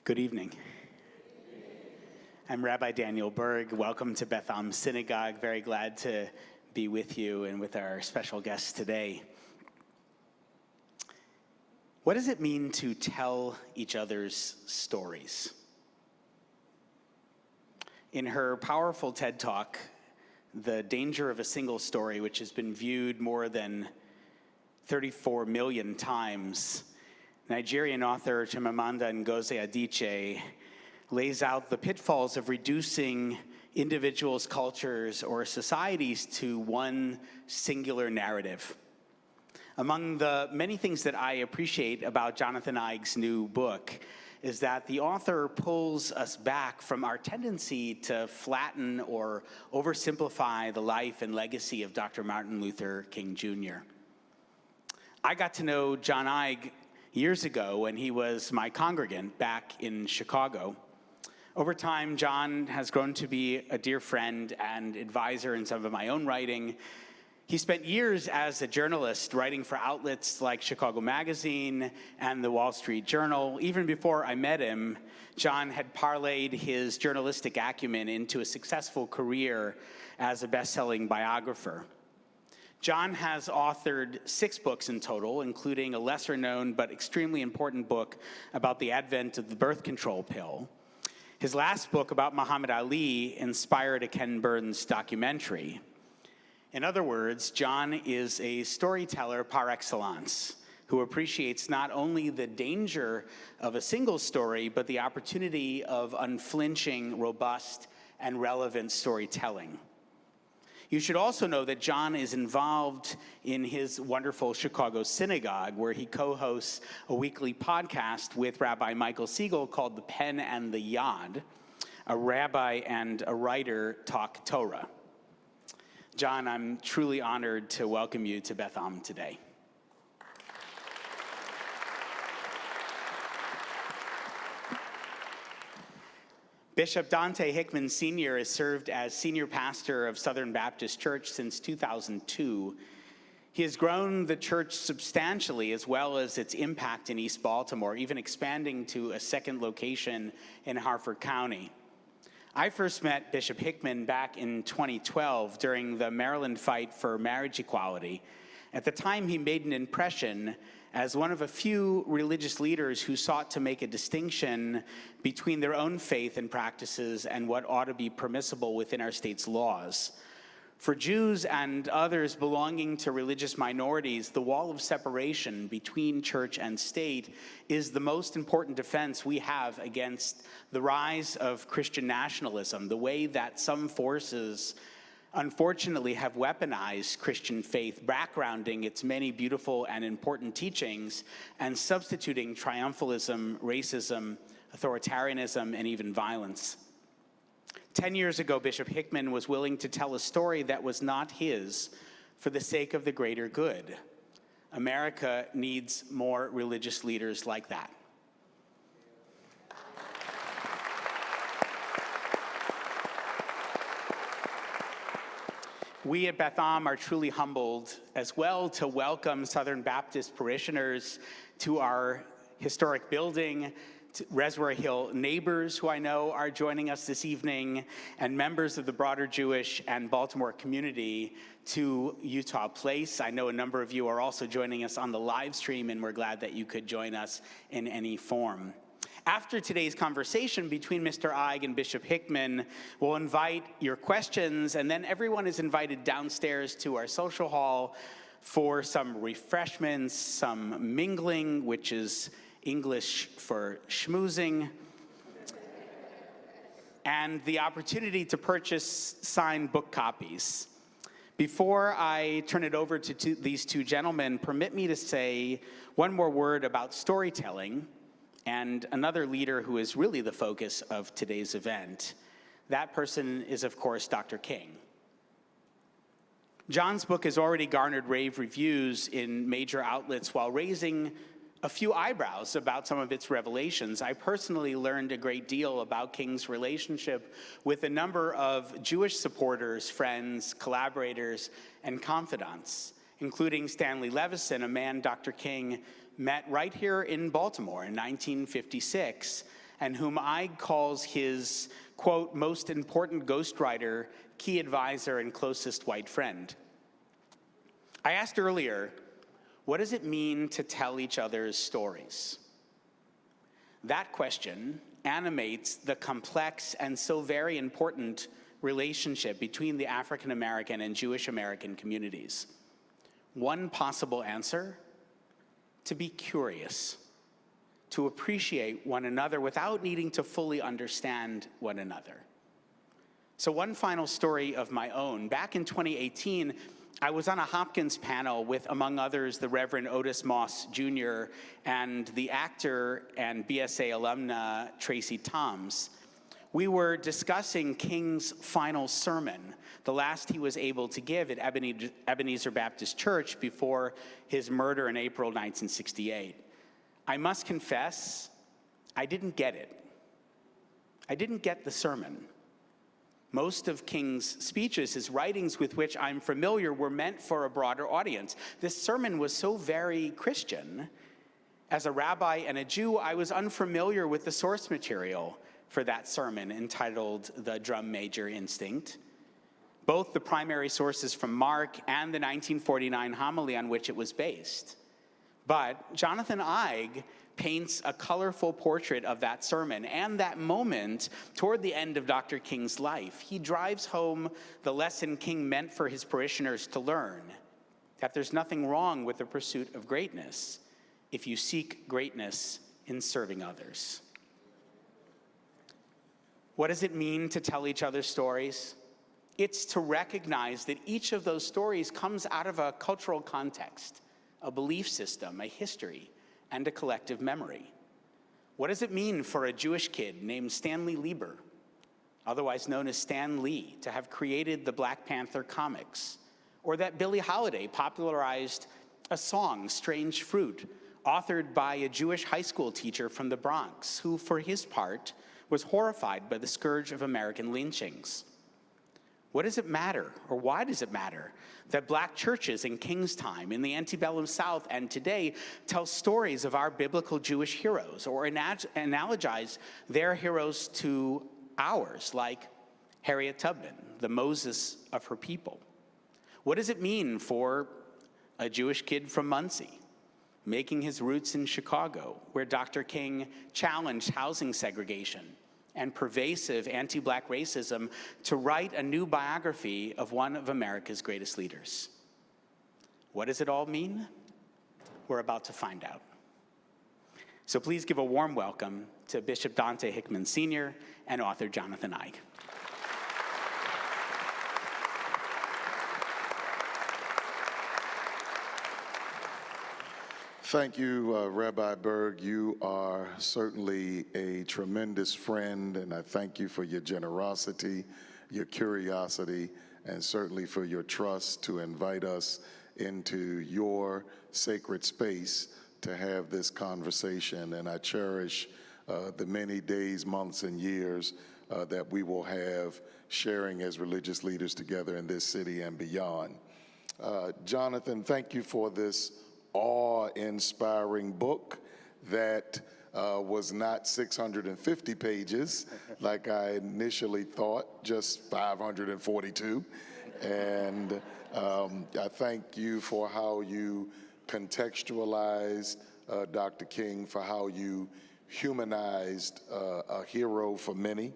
Good evening. I'm Rabbi Daniel Burg. Welcome to Beth Synagogue. Very glad to be with you and with our special guests today. What does it mean to tell each other's stories? In her powerful TED Talk, The Danger of a Single Story, which has been viewed more than 34 million times, Nigerian author Chimamanda Ngozi Adichie lays out the pitfalls of reducing individuals, cultures, or societies to one singular narrative. Among the many things that I appreciate about Jonathan Eig's new book is that the author pulls us back from our tendency to flatten or oversimplify the life and legacy of Dr. Martin Luther King Jr. I got to know John Eig years ago when he was my congregant back in Chicago. Over time, John has grown to be a dear friend and advisor in some of my own writing. He spent years as a journalist writing for outlets like Chicago Magazine and the Wall Street Journal. Even before I met him, John had parlayed his journalistic acumen into a successful career as a best-selling biographer. John has authored 6 books in total, including a lesser-known but extremely important book about the advent of the birth control pill. His last book about Muhammad Ali inspired a Ken Burns documentary. In other words, John is a storyteller par excellence who appreciates not only the danger of a single story, but the opportunity of unflinching, robust, and relevant storytelling. You should also know that John is involved in his wonderful Chicago Synagogue, where he co-hosts a weekly podcast with Rabbi Michael Siegel called The Pen and the Yod. A rabbi and a writer talk Torah. John, I'm truly honored to welcome you to Beth today. Bishop Donté Hickman Sr. has served as senior pastor of Southern Baptist Church since 2002. He has grown the church substantially, as well as its impact in East Baltimore, even expanding to a second location in Harford County. I first met Bishop Hickman back in 2012 during the Maryland fight for marriage equality. At the time, he made an impression as one of a few religious leaders who sought to make a distinction between their own faith and practices and what ought to be permissible within our state's laws. For Jews and others belonging to religious minorities, the wall of separation between church and state is the most important defense we have against the rise of Christian nationalism, the way that some forces unfortunately have weaponized Christian faith, backgrounding its many beautiful and important teachings and substituting triumphalism, racism, authoritarianism, and even violence. 10 years ago, Bishop Hickman was willing to tell a story that was not his for the sake of the greater good. America needs more religious leaders like that. We at Beth are truly humbled as well to welcome Southern Baptist parishioners to our historic building, to Reservoir Hill neighbors who I know are joining us this evening, and members of the broader Jewish and Baltimore community to Utah Place. I know a number of you are also joining us on the live stream, and we're glad that you could join us in any form. After today's conversation between Mr. Eig and Bishop Hickman, we'll invite your questions, and then everyone is invited downstairs to our social hall for some refreshments, some mingling, which is English for schmoozing, and the opportunity to purchase signed book copies. Before I turn it over to these two gentlemen, permit me to say one more word about storytelling and another leader who is really the focus of today's event. That person is, of course, Dr. King. John's book has already garnered rave reviews in major outlets while raising a few eyebrows about some of its revelations. I personally learned a great deal about King's relationship with a number of Jewish supporters, friends, collaborators, and confidants, including Stanley Levison, a man Dr. King met right here in Baltimore in 1956 and whom Ig calls his, quote, most important ghostwriter, key advisor, and closest white friend. I asked earlier, what does it mean to tell each other's stories? That question animates the complex and so very important relationship between the African American and Jewish American communities. One possible answer: to be curious, to appreciate one another without needing to fully understand one another. So one final story of my own. Back in 2018, I was on a Hopkins panel with, among others, the Reverend Otis Moss Jr. and the actor and BSA alumna Tracy Toms. We were discussing King's final sermon, the last he was able to give at Ebenezer Baptist Church before his murder in April 1968. I must confess, I didn't get it. I didn't get the sermon. Most of King's speeches, his writings with which I'm familiar, were meant for a broader audience. This sermon was so very Christian. As a rabbi and a Jew, I was unfamiliar with the source material for that sermon entitled The Drum Major Instinct, both the primary sources from Mark and the 1949 homily on which it was based. But Jonathan Eig paints a colorful portrait of that sermon and that moment toward the end of Dr. King's life. He drives home the lesson King meant for his parishioners to learn, that there's nothing wrong with the pursuit of greatness if you seek greatness in serving others. What does it mean to tell each other stories? It's to recognize that each of those stories comes out of a cultural context, a belief system, a history, and a collective memory. What does it mean for a Jewish kid named Stanley Lieber, otherwise known as Stan Lee, to have created the Black Panther comics? Or that Billie Holiday popularized a song, Strange Fruit, authored by a Jewish high school teacher from the Bronx, who, for his part, was horrified by the scourge of American lynchings? What does it matter, or why does it matter, that Black churches in King's time, in the antebellum South, and today tell stories of our biblical Jewish heroes, or analogize their heroes to ours, like Harriet Tubman, the Moses of her people? What does it mean for a Jewish kid from Muncie, making his roots in Chicago, where Dr. King challenged housing segregation and pervasive anti-Black racism, to write a new biography of one of America's greatest leaders? What does it all mean? We're about to find out. So please give a warm welcome to Bishop Donté Hickman Sr. and author Jonathan Eig. Thank you, Rabbi Burg. You are certainly a tremendous friend, and I thank you for your generosity, your curiosity, and certainly for your trust to invite us into your sacred space to have this conversation. And I cherish the many days, months, and years that we will have sharing as religious leaders together in this city and beyond. Jonathan, thank you for this awe-inspiring book that was not 650 pages like I initially thought, just 542. And I thank you for how you contextualized Dr. King, for how you humanized a hero for many,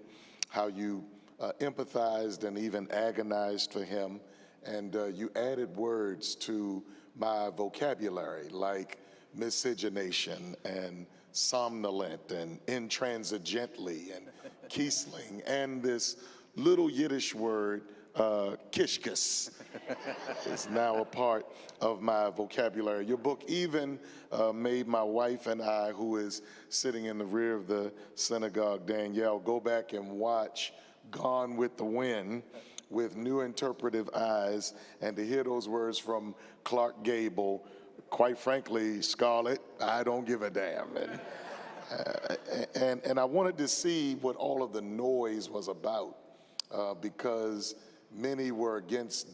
how you empathized and even agonized for him, and you added words to my vocabulary, like miscegenation and somnolent and intransigently and kiesling, and this little Yiddish word, kishkis, is now a part of my vocabulary. Your book even made my wife and I, who is sitting in the rear of the synagogue, Danielle, go back and watch Gone with the Wind with new interpretive eyes, and to hear those words from Clark Gable, quite frankly, Scarlett, I don't give a damn. And I wanted to see what all of the noise was about, because many were against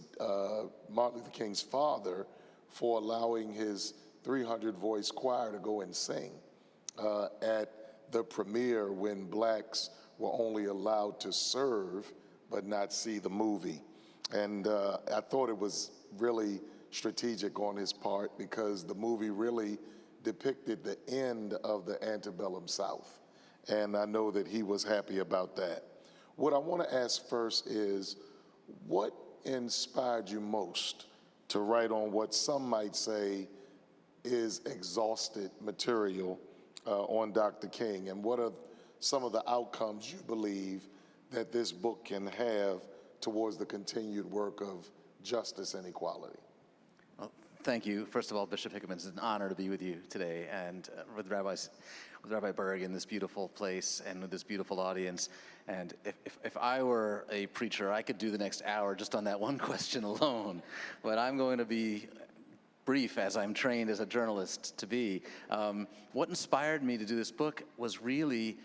Martin Luther King's father for allowing his 300-voice choir to go and sing at the premiere when blacks were only allowed to serve but not see the movie. And I thought it was really strategic on his part because the movie really depicted the end of the antebellum South. And I know that he was happy about that. What I want to ask first is, what inspired you most to write on what some might say is exhausted material on Dr. King? And what are some of the outcomes you believe that this book can have towards the continued work of justice and equality? Well, thank you. First of all, Bishop Hickman, it's an honor to be with you today and with Rabbi Burg in this beautiful place and with this beautiful audience. And if I were a preacher, I could do the next hour just on that one question alone. But I'm going to be brief, as I'm trained as a journalist to be. What inspired me to do this book was really,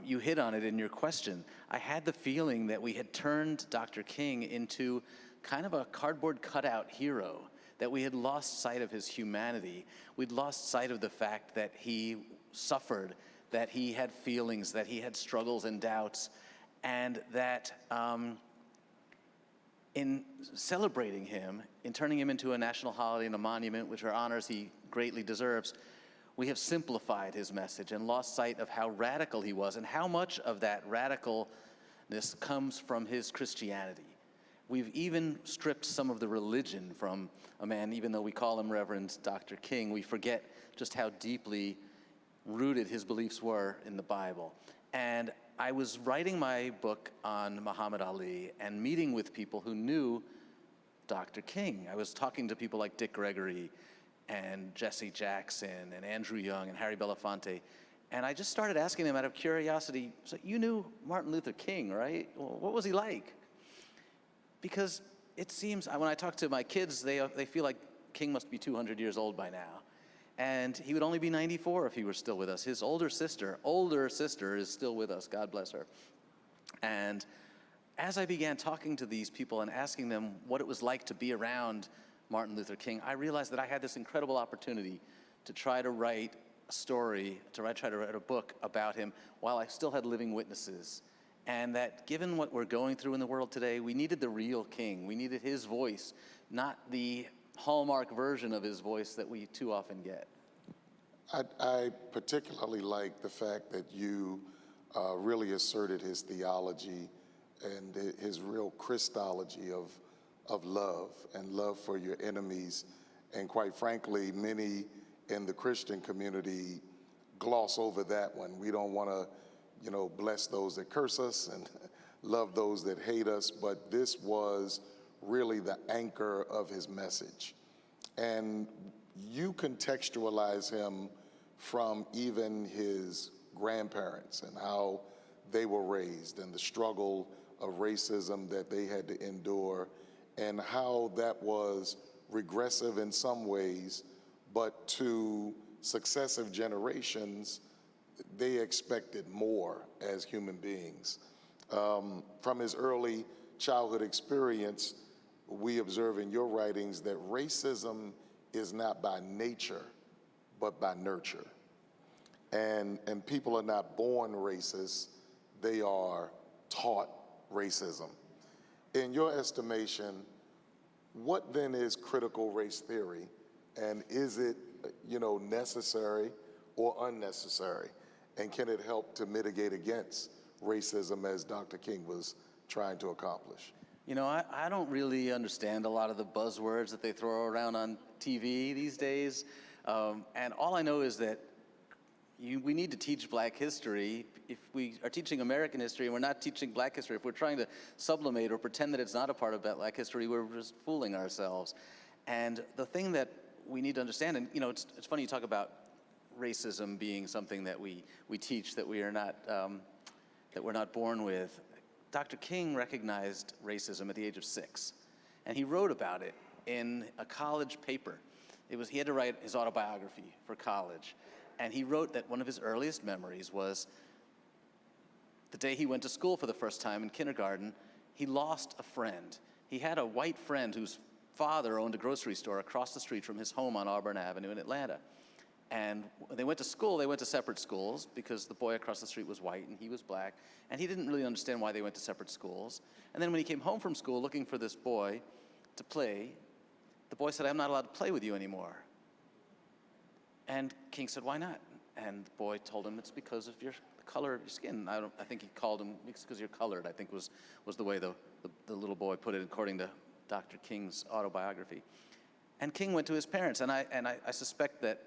you hit on it in your question. I had the feeling that we had turned Dr. King into kind of a cardboard cutout hero, that we had lost sight of his humanity. We'd lost sight of the fact that he suffered, that he had feelings, that he had struggles and doubts, and that in celebrating him, in turning him into a national holiday and a monument, which are honors he greatly deserves, we have simplified his message and lost sight of how radical he was and how much of that radicalness comes from his Christianity. We've even stripped some of the religion from a man, even though we call him Reverend Dr. King, we forget just how deeply rooted his beliefs were in the Bible. And I was writing my book on Muhammad Ali and meeting with people who knew Dr. King. I was talking to people like Dick Gregory and Jesse Jackson and Andrew Young and Harry Belafonte. And I just started asking them out of curiosity, so you knew Martin Luther King, right? Well, what was he like? Because it seems, when I talk to my kids, they feel like King must be 200 years old by now. And he would only be 94 if he were still with us. His older sister is still with us, God bless her. And as I began talking to these people and asking them what it was like to be around Martin Luther King, I realized that I had this incredible opportunity to try to write a story, try to write a book about him while I still had living witnesses. And that given what we're going through in the world today, we needed the real King. We needed his voice, not the hallmark version of his voice that we too often get. I particularly like the fact that you really asserted his theology and his real Christology of love and love for your enemies. And quite frankly, many in the Christian community gloss over that one. We don't want to bless those that curse us and love those that hate us, but this was really the anchor of his message. And you contextualize him from even his grandparents and how they were raised and the struggle of racism that they had to endure and how that was regressive in some ways, but to successive generations, they expected more as human beings. From his early childhood experience, we observe in your writings that racism is not by nature, but by nurture. And people are not born racist, they are taught racism. In your estimation, what then is critical race theory? And is it, necessary or unnecessary? And can it help to mitigate against racism as Dr. King was trying to accomplish? I don't really understand a lot of the buzzwords that they throw around on TV these days. And all I know is that we need to teach Black history. If we are teaching American history and we're not teaching Black history, if we're trying to sublimate or pretend that it's not a part of Black history, we're just fooling ourselves. And the thing that we need to understand, and it's funny you talk about racism being something that we teach, that we are not, that we're not born with. Dr. King recognized racism at the age of 6, and he wrote about it in a college paper. He had to write his autobiography for college, and he wrote that one of his earliest memories was the day he went to school for the first time in kindergarten. He lost a friend. He had a white friend whose father owned a grocery store across the street from his home on Auburn Avenue in Atlanta. And when they went to school, they went to separate schools because the boy across the street was white and he was black. And he didn't really understand why they went to separate schools. And then when he came home from school looking for this boy to play, the boy said, "I'm not allowed to play with you anymore." And King said, "Why not?" And the boy told him, "It's because of the color of your skin." I think he called him, "It's because you're colored," I think was the way the little boy put it, according to Dr. King's autobiography. And King went to his parents, and I suspect that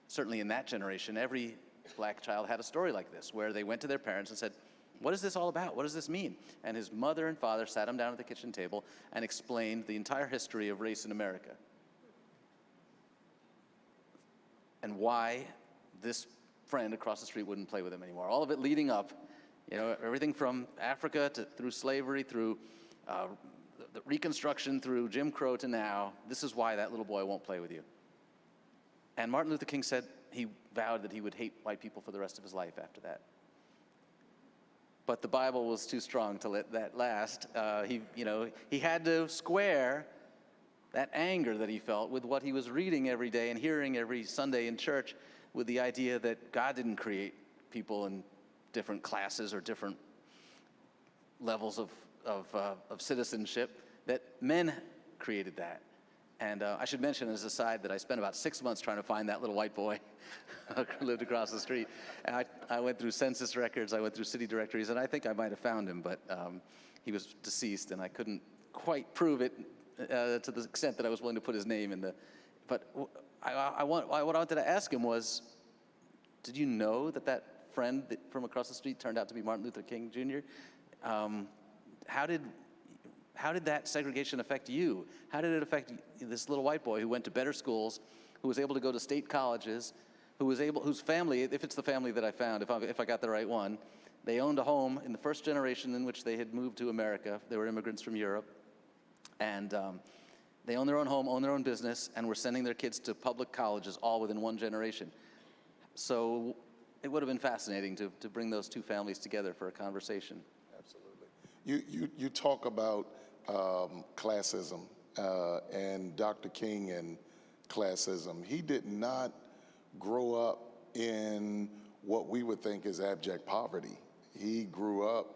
certainly in that generation, every black child had a story like this, where they went to their parents and said, "What is this all about? What does this mean?" And his mother and father sat him down at the kitchen table and explained the entire history of race in America and why this friend across the street wouldn't play with him anymore. All of it leading up, everything from Africa through slavery, through the Reconstruction, through Jim Crow to now. This is why that little boy won't play with you. And Martin Luther King said he vowed that he would hate white people for the rest of his life after that. But the Bible was too strong to let that last. He had to square that anger that he felt with what he was reading every day and hearing every Sunday in church, with the idea that God didn't create people in different classes or different levels of citizenship, that men created that. And I should mention as a side that I spent about 6 months trying to find that little white boy who lived across the street. And I went through census records, I went through city directories, and I think I might have found him, but he was deceased, and I couldn't quite prove it to the extent that I was willing to put his name in the. But what I wanted to ask him was, did you know that friend from across the street turned out to be Martin Luther King Jr.? How did that segregation affect you? How did it affect this little white boy who went to better schools, who was able to go to state colleges, whose family, if it's the family that I found, if I got the right one, they owned a home in the first generation in which they had moved to America. They were immigrants from Europe. And they owned their own home, owned their own business, and were sending their kids to public colleges all within one generation. So it would have been fascinating to bring those two families together for a conversation. Absolutely. You talk about classism and Dr. King and classism. He did not grow up in what we would think is abject poverty. He grew up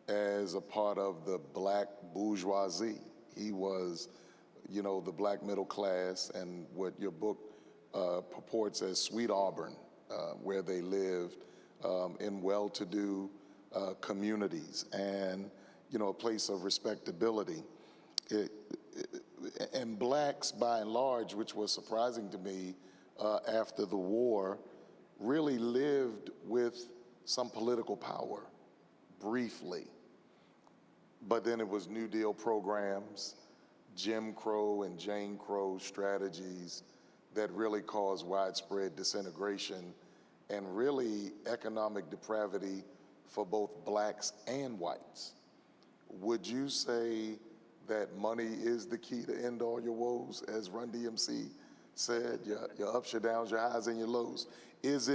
as a part of the black bourgeoisie. He was, the black middle class, and what your book purports as Sweet Auburn, where they lived in well-to-do communities and, a place of respectability. And blacks, by and large, which was surprising to me after the war, really lived with some political power, briefly. But then it was New Deal programs, Jim Crow and Jane Crow strategies that really caused widespread disintegration and really economic depravity for both blacks and whites. Would you say that money is the key to end all your woes, as Run DMC said, your ups, your downs, your highs, and your lows? Is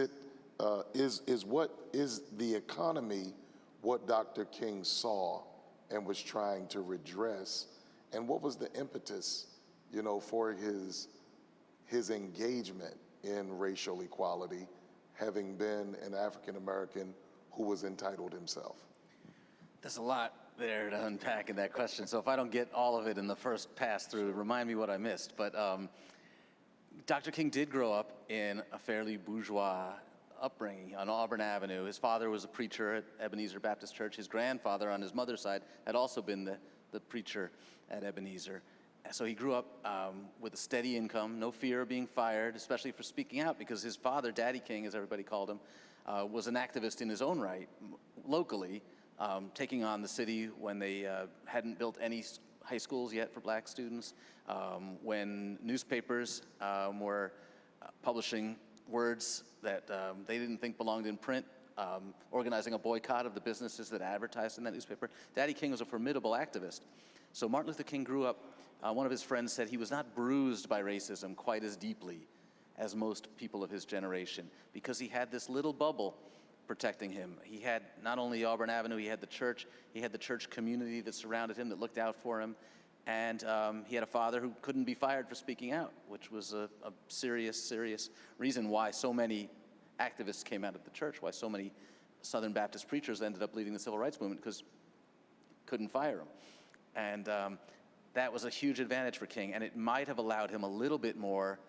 the economy what Dr. King saw and was trying to redress? And what was the impetus, for his engagement in racial equality, having been an African American who was entitled himself? There's a lot there to unpack in that question. So if I don't get all of it in the first pass through, remind me what I missed. But Dr. King did grow up in a fairly bourgeois upbringing on Auburn Avenue. His father was a preacher at Ebenezer Baptist Church. His grandfather on his mother's side had also been the preacher at Ebenezer. So he grew up with a steady income, no fear of being fired, especially for speaking out, because his father, Daddy King, as everybody called him, was an activist in his own right, locally, taking on the city when they hadn't built any high schools yet for black students, when newspapers were publishing words that they didn't think belonged in print, organizing a boycott of the businesses that advertised in that newspaper. Daddy King was a formidable activist. So Martin Luther King grew up, one of his friends said he was not bruised by racism quite as deeply as most people of his generation, because he had this little bubble protecting him. He had not only Auburn Avenue, he had the church community that surrounded him, that looked out for him. And he had a father who couldn't be fired for speaking out, which was a serious reason why so many activists came out of the church, why so many Southern Baptist preachers ended up leading the civil rights movement, because couldn't fire him. And that was a huge advantage for King, and it might have allowed him a little bit more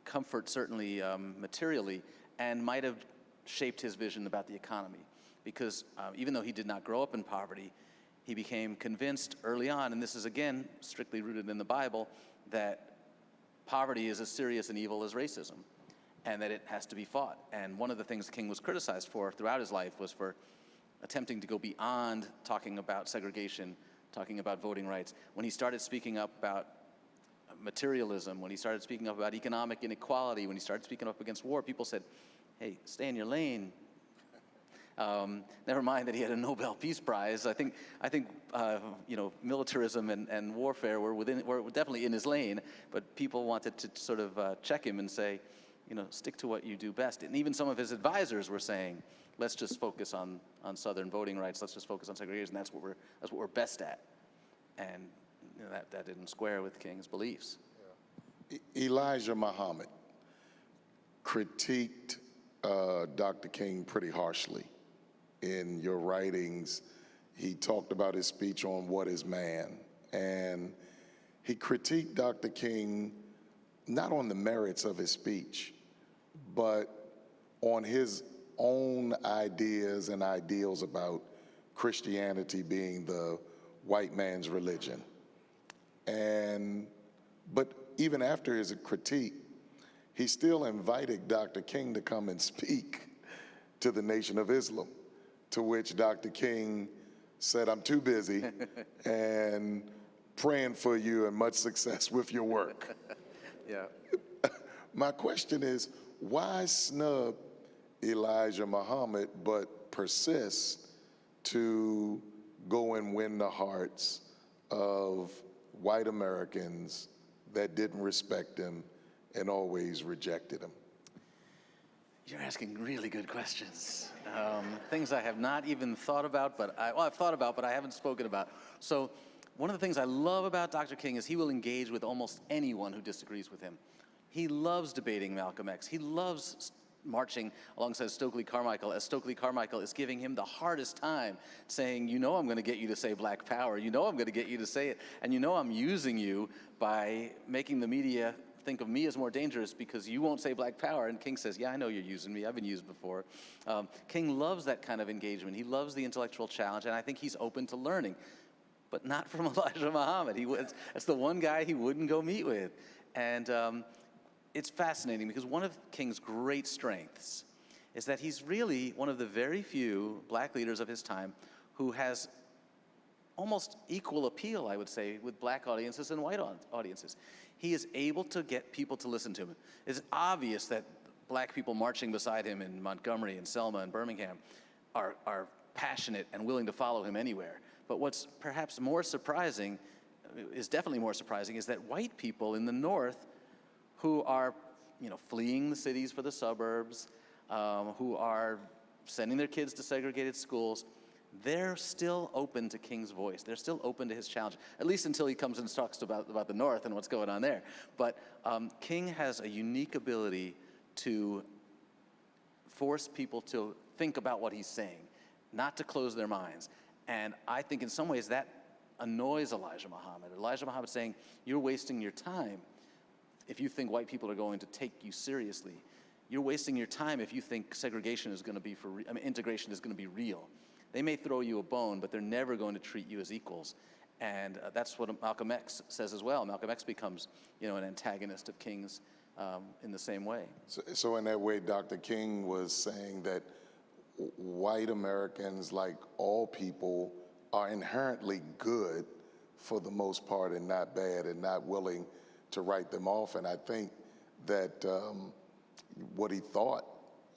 comfort, certainly materially, and might have shaped his vision about the economy. Because even though he did not grow up in poverty, he became convinced early on, and this is again strictly rooted in the Bible, that poverty is as serious an evil as racism, and that it has to be fought. And one of the things King was criticized for throughout his life was for attempting to go beyond talking about segregation, talking about voting rights. When he started speaking up about materialism, when he started speaking up about economic inequality, when he started speaking up against war, people said, hey, stay in your lane. Never mind that he had a Nobel Peace Prize. I think militarism and warfare were definitely in his lane, but people wanted to sort of check him and say, stick to what you do best. And even some of his advisors were saying, let's just focus on Southern voting rights. Let's just focus on segregation. That's what we're best at. And that didn't square with King's beliefs. Elijah Muhammad critiqued Dr. King pretty harshly. In your writings, he talked about his speech on What is Man, and he critiqued Dr. King not on the merits of his speech, but on his own ideas and ideals about Christianity being the white man's religion. But even after his critique, he still invited Dr. King to come and speak to the Nation of Islam, to which Dr. King said, I'm too busy, and praying for you and much success with your work. Yeah. My question is, why snub Elijah Muhammad but persist to go and win the hearts of white Americans that didn't respect him and always rejected him? You're asking really good questions. Things I have not even thought about, I've thought about, but I haven't spoken about. So one of the things I love about Dr. King is he will engage with almost anyone who disagrees with him. He loves debating Malcolm X. He loves marching alongside Stokely Carmichael, as Stokely Carmichael is giving him the hardest time, saying, I'm going to get you to say Black Power. I'm going to get you to say it. And I'm using you by making the media think of me as more dangerous because you won't say Black Power. And King says, yeah, I know you're using me. I've been used before. King loves that kind of engagement. He loves the intellectual challenge, and I think he's open to learning, but not from Elijah Muhammad. That's the one guy he wouldn't go meet with. And it's fascinating because one of King's great strengths is that he's really one of the very few black leaders of his time who has almost equal appeal, I would say, with black audiences and white audiences. He is able to get people to listen to him. It's obvious that black people marching beside him in Montgomery and Selma and Birmingham are passionate and willing to follow him anywhere. But what's perhaps more surprising, is definitely more surprising, is that white people in the North who are, fleeing the cities for the suburbs, who are sending their kids to segregated schools, they're still open to King's voice. They're still open to his challenge, at least until he comes and talks about the North and what's going on there. But King has a unique ability to force people to think about what he's saying, not to close their minds. And I think in some ways that annoys Elijah Muhammad. Elijah Muhammad saying, you're wasting your time if you think white people are going to take you seriously. You're wasting your time if you think segregation is going to be integration is going to be real. They may throw you a bone, but they're never going to treat you as equals. And that's what Malcolm X says as well. Malcolm X becomes, an antagonist of King's in the same way. So in that way, Dr. King was saying that white Americans, like all people, are inherently good for the most part and not bad and not willing to write them off. And I think that what he thought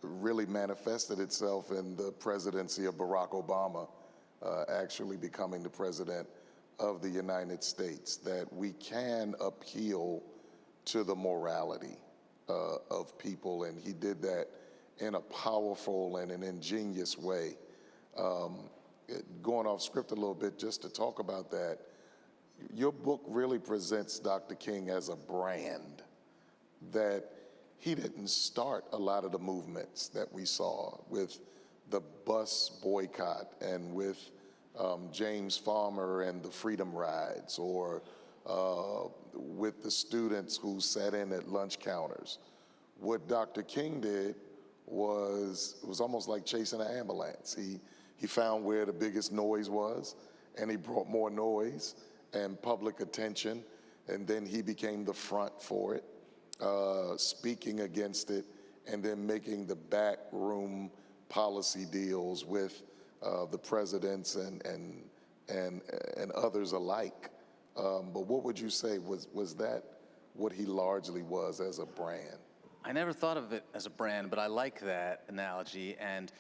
really manifested itself in the presidency of Barack Obama, actually becoming the president of the United States, that we can appeal to the morality of people, and he did that in a powerful and an ingenious way. Going off script a little bit, just to talk about that, your book really presents Dr. King as a brand, that he didn't start a lot of the movements that we saw with the bus boycott and with James Farmer and the Freedom Rides, or with the students who sat in at lunch counters. What Dr. King did was, it was almost like chasing an ambulance. He found where the biggest noise was, and he brought more noise and public attention, and then he became the front for it, speaking against it, and then making the backroom policy deals with the presidents and others alike. But what would you say, was that what he largely was as a brand? I never thought of it as a brand, but I like that analogy. And,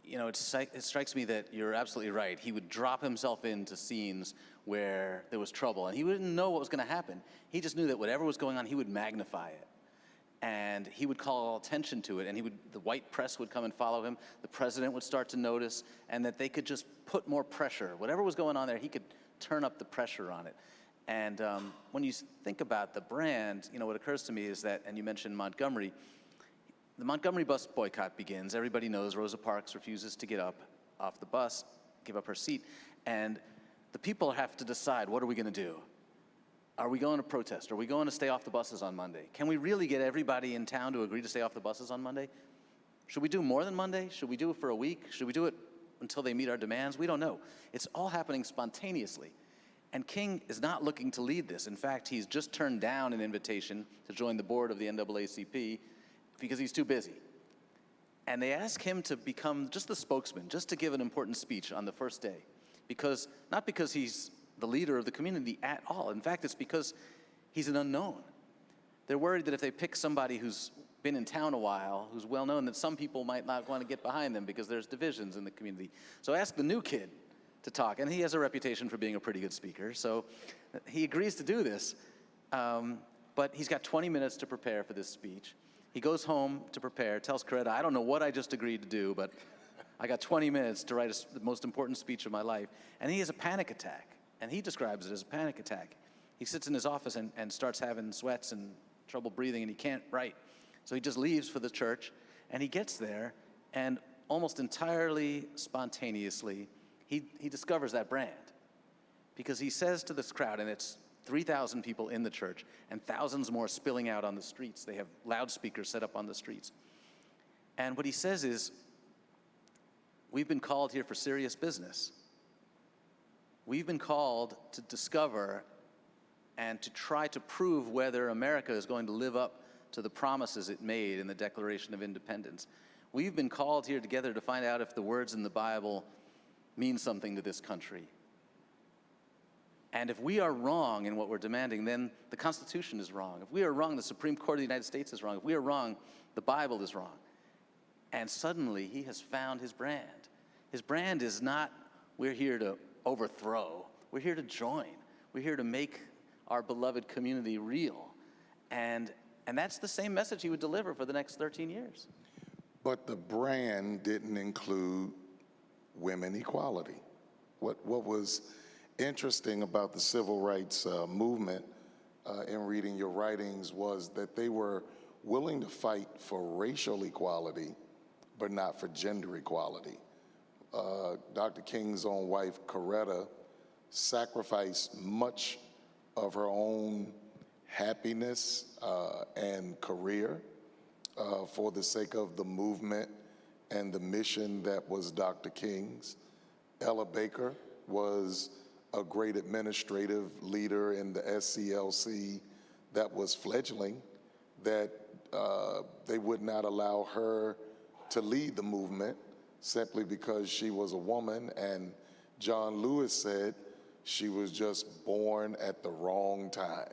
you know, it strikes me that you're absolutely right. He would drop himself into scenes where there was trouble, and he wouldn't know what was going to happen. He just knew that whatever was going on, he would magnify it. And he would call attention to it, and the white press would come and follow him. The president would start to notice, and that they could just put more pressure. Whatever was going on there, he could turn up the pressure on it. And when you think about the brand, you know, what occurs to me is that, and you mentioned Montgomery, the Montgomery bus boycott begins. Everybody knows Rosa Parks refuses to get up off the bus, give up her seat, and the people have to decide, what are we going to do? Are we going to protest? Are we going to stay off the buses on Monday? Can we really get everybody in town to agree to stay off the buses on Monday? Should we do more than Monday? Should we do it for a week? Should we do it until they meet our demands? We don't know. It's all happening spontaneously. And King is not looking to lead this. In fact, he's just turned down an invitation to join the board of the NAACP because he's too busy. And they ask him to become just the spokesman, just to give an important speech on the first day. Not because he's the leader of the community at all. In fact, it's because he's an unknown. They're worried that if they pick somebody who's been in town a while, who's well known, that some people might not want to get behind them because there's divisions in the community. So ask the new kid to talk, and he has a reputation for being a pretty good speaker, so he agrees to do this, but he's got 20 minutes to prepare for this speech. He goes home to prepare, tells Coretta, I don't know what I just agreed to do, but I got 20 minutes to write the most important speech of my life, and he has a panic attack, and he describes it as a panic attack. He sits in his office and starts having sweats and trouble breathing, and he can't write. So he just leaves for the church, and he gets there, and almost entirely spontaneously, he discovers that brand, because he says to this crowd, and it's 3,000 people in the church and thousands more spilling out on the streets. They have loudspeakers set up on the streets. And what he says is, we've been called here for serious business. We've been called to discover and to try to prove whether America is going to live up to the promises it made in the Declaration of Independence. We've been called here together to find out if the words in the Bible mean something to this country. And if we are wrong in what we're demanding, then the Constitution is wrong. If we are wrong, the Supreme Court of the United States is wrong. If we are wrong, the Bible is wrong. And suddenly he has found his brand. His brand is not, we're here to overthrow. We're here to join. We're here to make our beloved community real. And that's the same message he would deliver for the next 13 years. But the brand didn't include women equality. What was interesting about the civil rights movement in reading your writings was that they were willing to fight for racial equality, but not for gender equality. Dr. King's own wife, Coretta, sacrificed much of her own happiness and career for the sake of the movement and the mission that was Dr. King's. Ella Baker was a great administrative leader in the SCLC that was fledgling, that they would not allow her to lead the movement simply because she was a woman, and John Lewis said she was just born at the wrong time.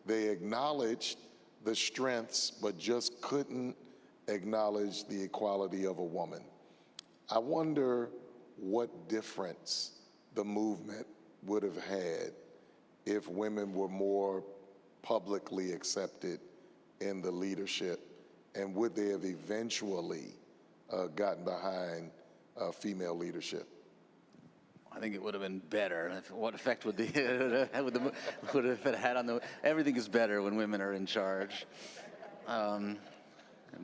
They acknowledged the strengths, but just couldn't acknowledge the equality of a woman. I wonder what difference the movement would have had if women were more publicly accepted in the leadership, and would they have eventually gotten behind female leadership? I think it would have been better. What effect would would have it had on the? Everything is better when women are in charge. My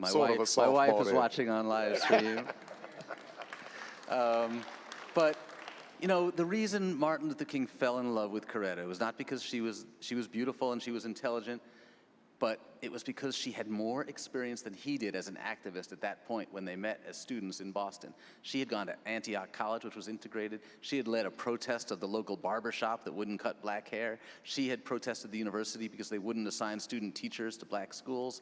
Sort of a wife softball is there. watching on live stream. But you know, the reason Martin Luther King fell in love with Coretta was not because she was beautiful and she was intelligent, but it was because she had more experience than he did as an activist at that point when they met as students in Boston. She had gone to Antioch College, which was integrated. She had led a protest of the local barber shop that wouldn't cut black hair. She had protested the university because they wouldn't assign student teachers to black schools.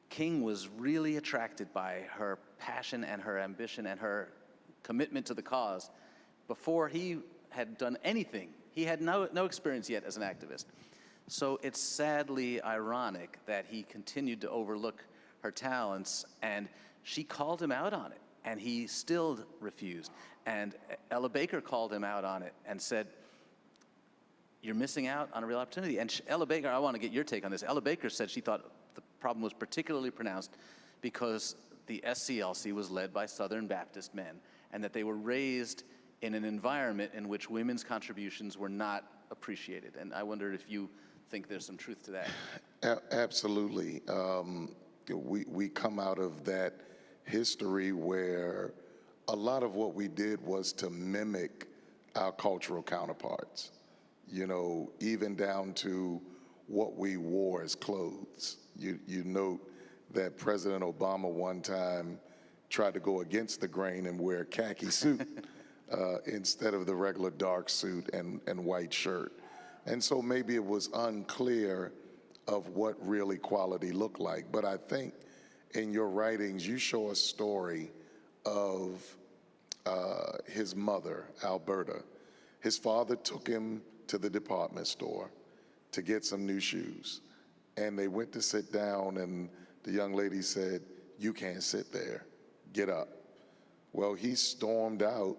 King was really attracted by her passion and her ambition and her commitment to the cause. Before he had done anything, he had no experience yet as an activist. So it's sadly ironic that he continued to overlook her talents, and she called him out on it, and he still refused. And Ella Baker called him out on it and said, "You're missing out on a real opportunity." And Ella Baker, I want to get your take on this. Ella Baker said she thought the problem was particularly pronounced because the SCLC was led by Southern Baptist men, and that they were raised in an environment in which women's contributions were not appreciated. And I wondered if you think there's some truth to that. Absolutely. We come out of that history where a lot of what we did was to mimic our cultural counterparts, you know, even down to what we wore as clothes. You note that President Obama one time tried to go against the grain and wear a khaki suit instead of the regular dark suit and white shirt. And so maybe it was unclear of what real equality looked like. But I think in your writings, you show a story of his mother, Alberta. His father took him to the department store to get some new shoes. And they went to sit down, and the young lady said, "You can't sit there, get up." Well, he stormed out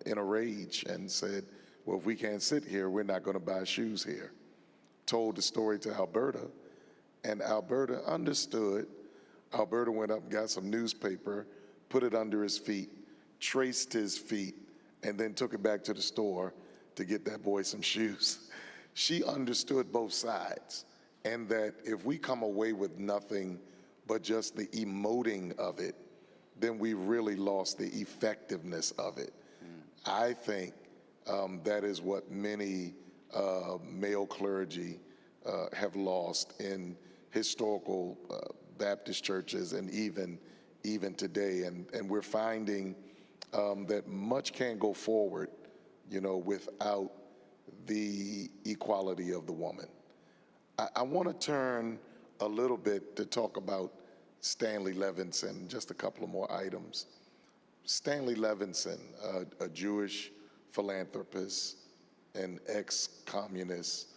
in a rage and said, "Well, if we can't sit here, we're not going to buy shoes here." Told the story to Alberta, and Alberta understood. Alberta went up and got some newspaper, put it under his feet, traced his feet, and then took it back to the store to get that boy some shoes. She understood both sides, and that if we come away with nothing but just the emoting of it, then we really lost the effectiveness of it. I think that is what many male clergy have lost in historical Baptist churches, and even today. And we're finding that much can't go forward, you know, without the equality of the woman. I want to turn a little bit to talk about Stanley Levinson, just a couple of more items. Stanley Levinson, a Jewish philanthropist, an ex-communist,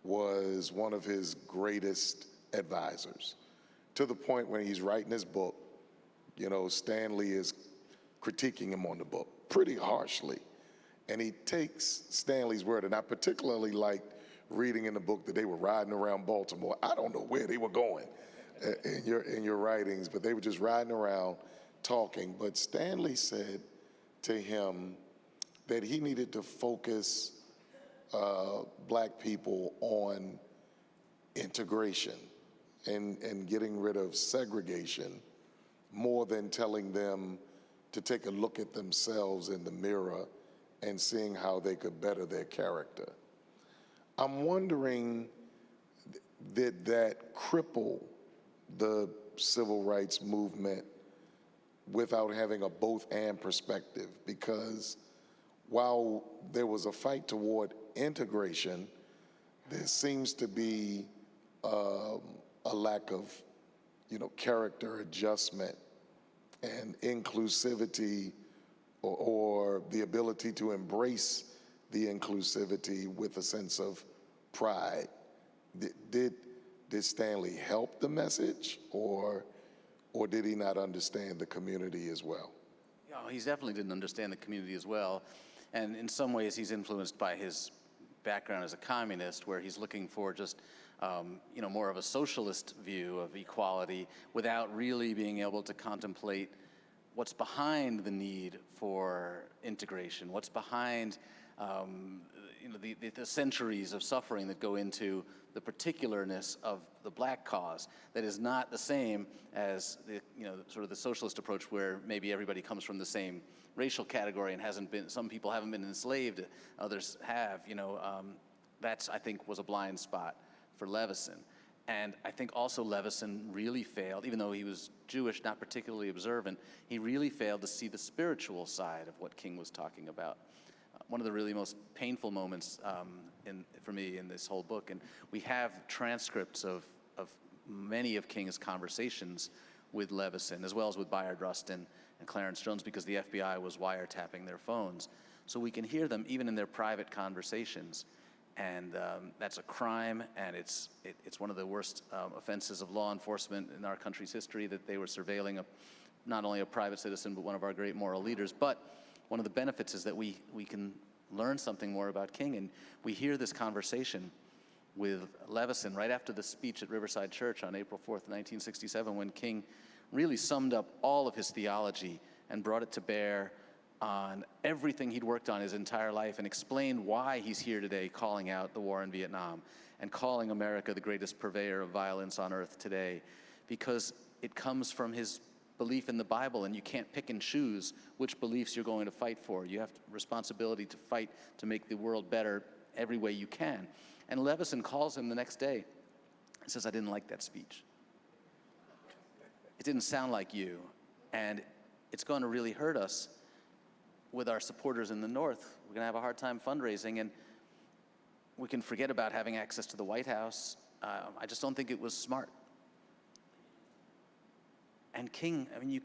was one of his greatest advisors, to the point when he's writing his book, you know, Stanley is critiquing him on the book pretty harshly. And he takes Stanley's word, and I particularly liked reading in the book that they were riding around Baltimore. I don't know where they were going in your writings, but they were just riding around talking. But Stanley said to him that he needed to focus black people on integration and getting rid of segregation more than telling them to take a look at themselves in the mirror and seeing how they could better their character. I'm wondering, did that cripple the civil rights movement without having a both-and perspective? Because while there was a fight toward integration, there seems to be a lack of, you know, character adjustment and inclusivity, or the ability to embrace the inclusivity with a sense of pride. Did Stanley help the message, or did he not understand the community as well? Oh, he definitely didn't understand the community as well. And in some ways, he's influenced by his background as a communist, where he's looking for just you know, more of a socialist view of equality without really being able to contemplate what's behind the need for integration, what's behind the centuries of suffering that go into the particularness of the black cause that is not the same as sort of the socialist approach where maybe everybody comes from the same racial category and some people haven't been enslaved, others have, that's, I think, was a blind spot for Leveson. And I think also Leveson really failed, even though he was Jewish, not particularly observant, he really failed to see the spiritual side of what King was talking about. One of the really most painful moments for me in this whole book, and we have transcripts of many of King's conversations with Leveson, as well as with Bayard Rustin and Clarence Jones, because the FBI was wiretapping their phones. So we can hear them even in their private conversations. And that's a crime, and it's one of the worst offenses of law enforcement in our country's history, that they were surveilling not only a private citizen, but one of our great moral leaders. But one of the benefits is that we can learn something more about King, and we hear this conversation with Leveson right after the speech at Riverside Church on April 4th, 1967, when King really summed up all of his theology and brought it to bear on everything he'd worked on his entire life and explained why he's here today calling out the war in Vietnam and calling America the greatest purveyor of violence on earth today, because it comes from his belief in the Bible, and you can't pick and choose which beliefs you're going to fight for. You have responsibility to fight to make the world better every way you can. And Leveson calls him the next day and says, "I didn't like that speech. It didn't sound like you, and it's going to really hurt us with our supporters in the North. We're going to have a hard time fundraising, and we can forget about having access to the White House. I just don't think it was smart." And King, I mean,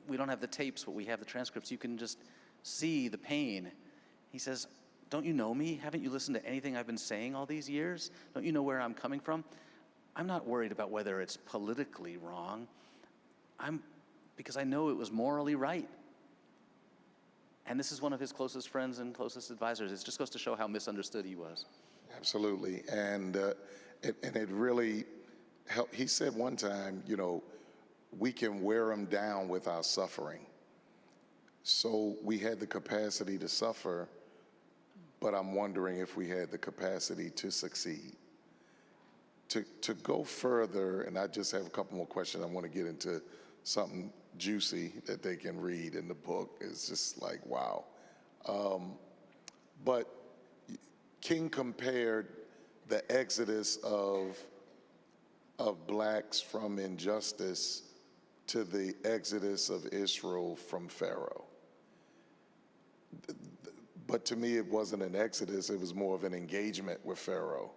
we don't have the tapes, but we have the transcripts. You can just see the pain. He says, "Don't you know me? Haven't you listened to anything I've been saying all these years? Don't you know where I'm coming from? I'm not worried about whether it's politically wrong. Because I know it was morally right." And this is one of his closest friends and closest advisors. It just goes to show how misunderstood he was. Absolutely. And it really helped. He said one time, we can wear them down with our suffering. So we had the capacity to suffer, but I'm wondering if we had the capacity to succeed. To go further, and I just have a couple more questions. I want to get into something juicy that they can read in the book. It's just like, wow. But King compared the exodus of blacks from injustice to the exodus of Israel from Pharaoh. But to me, it wasn't an exodus, it was more of an engagement with Pharaoh.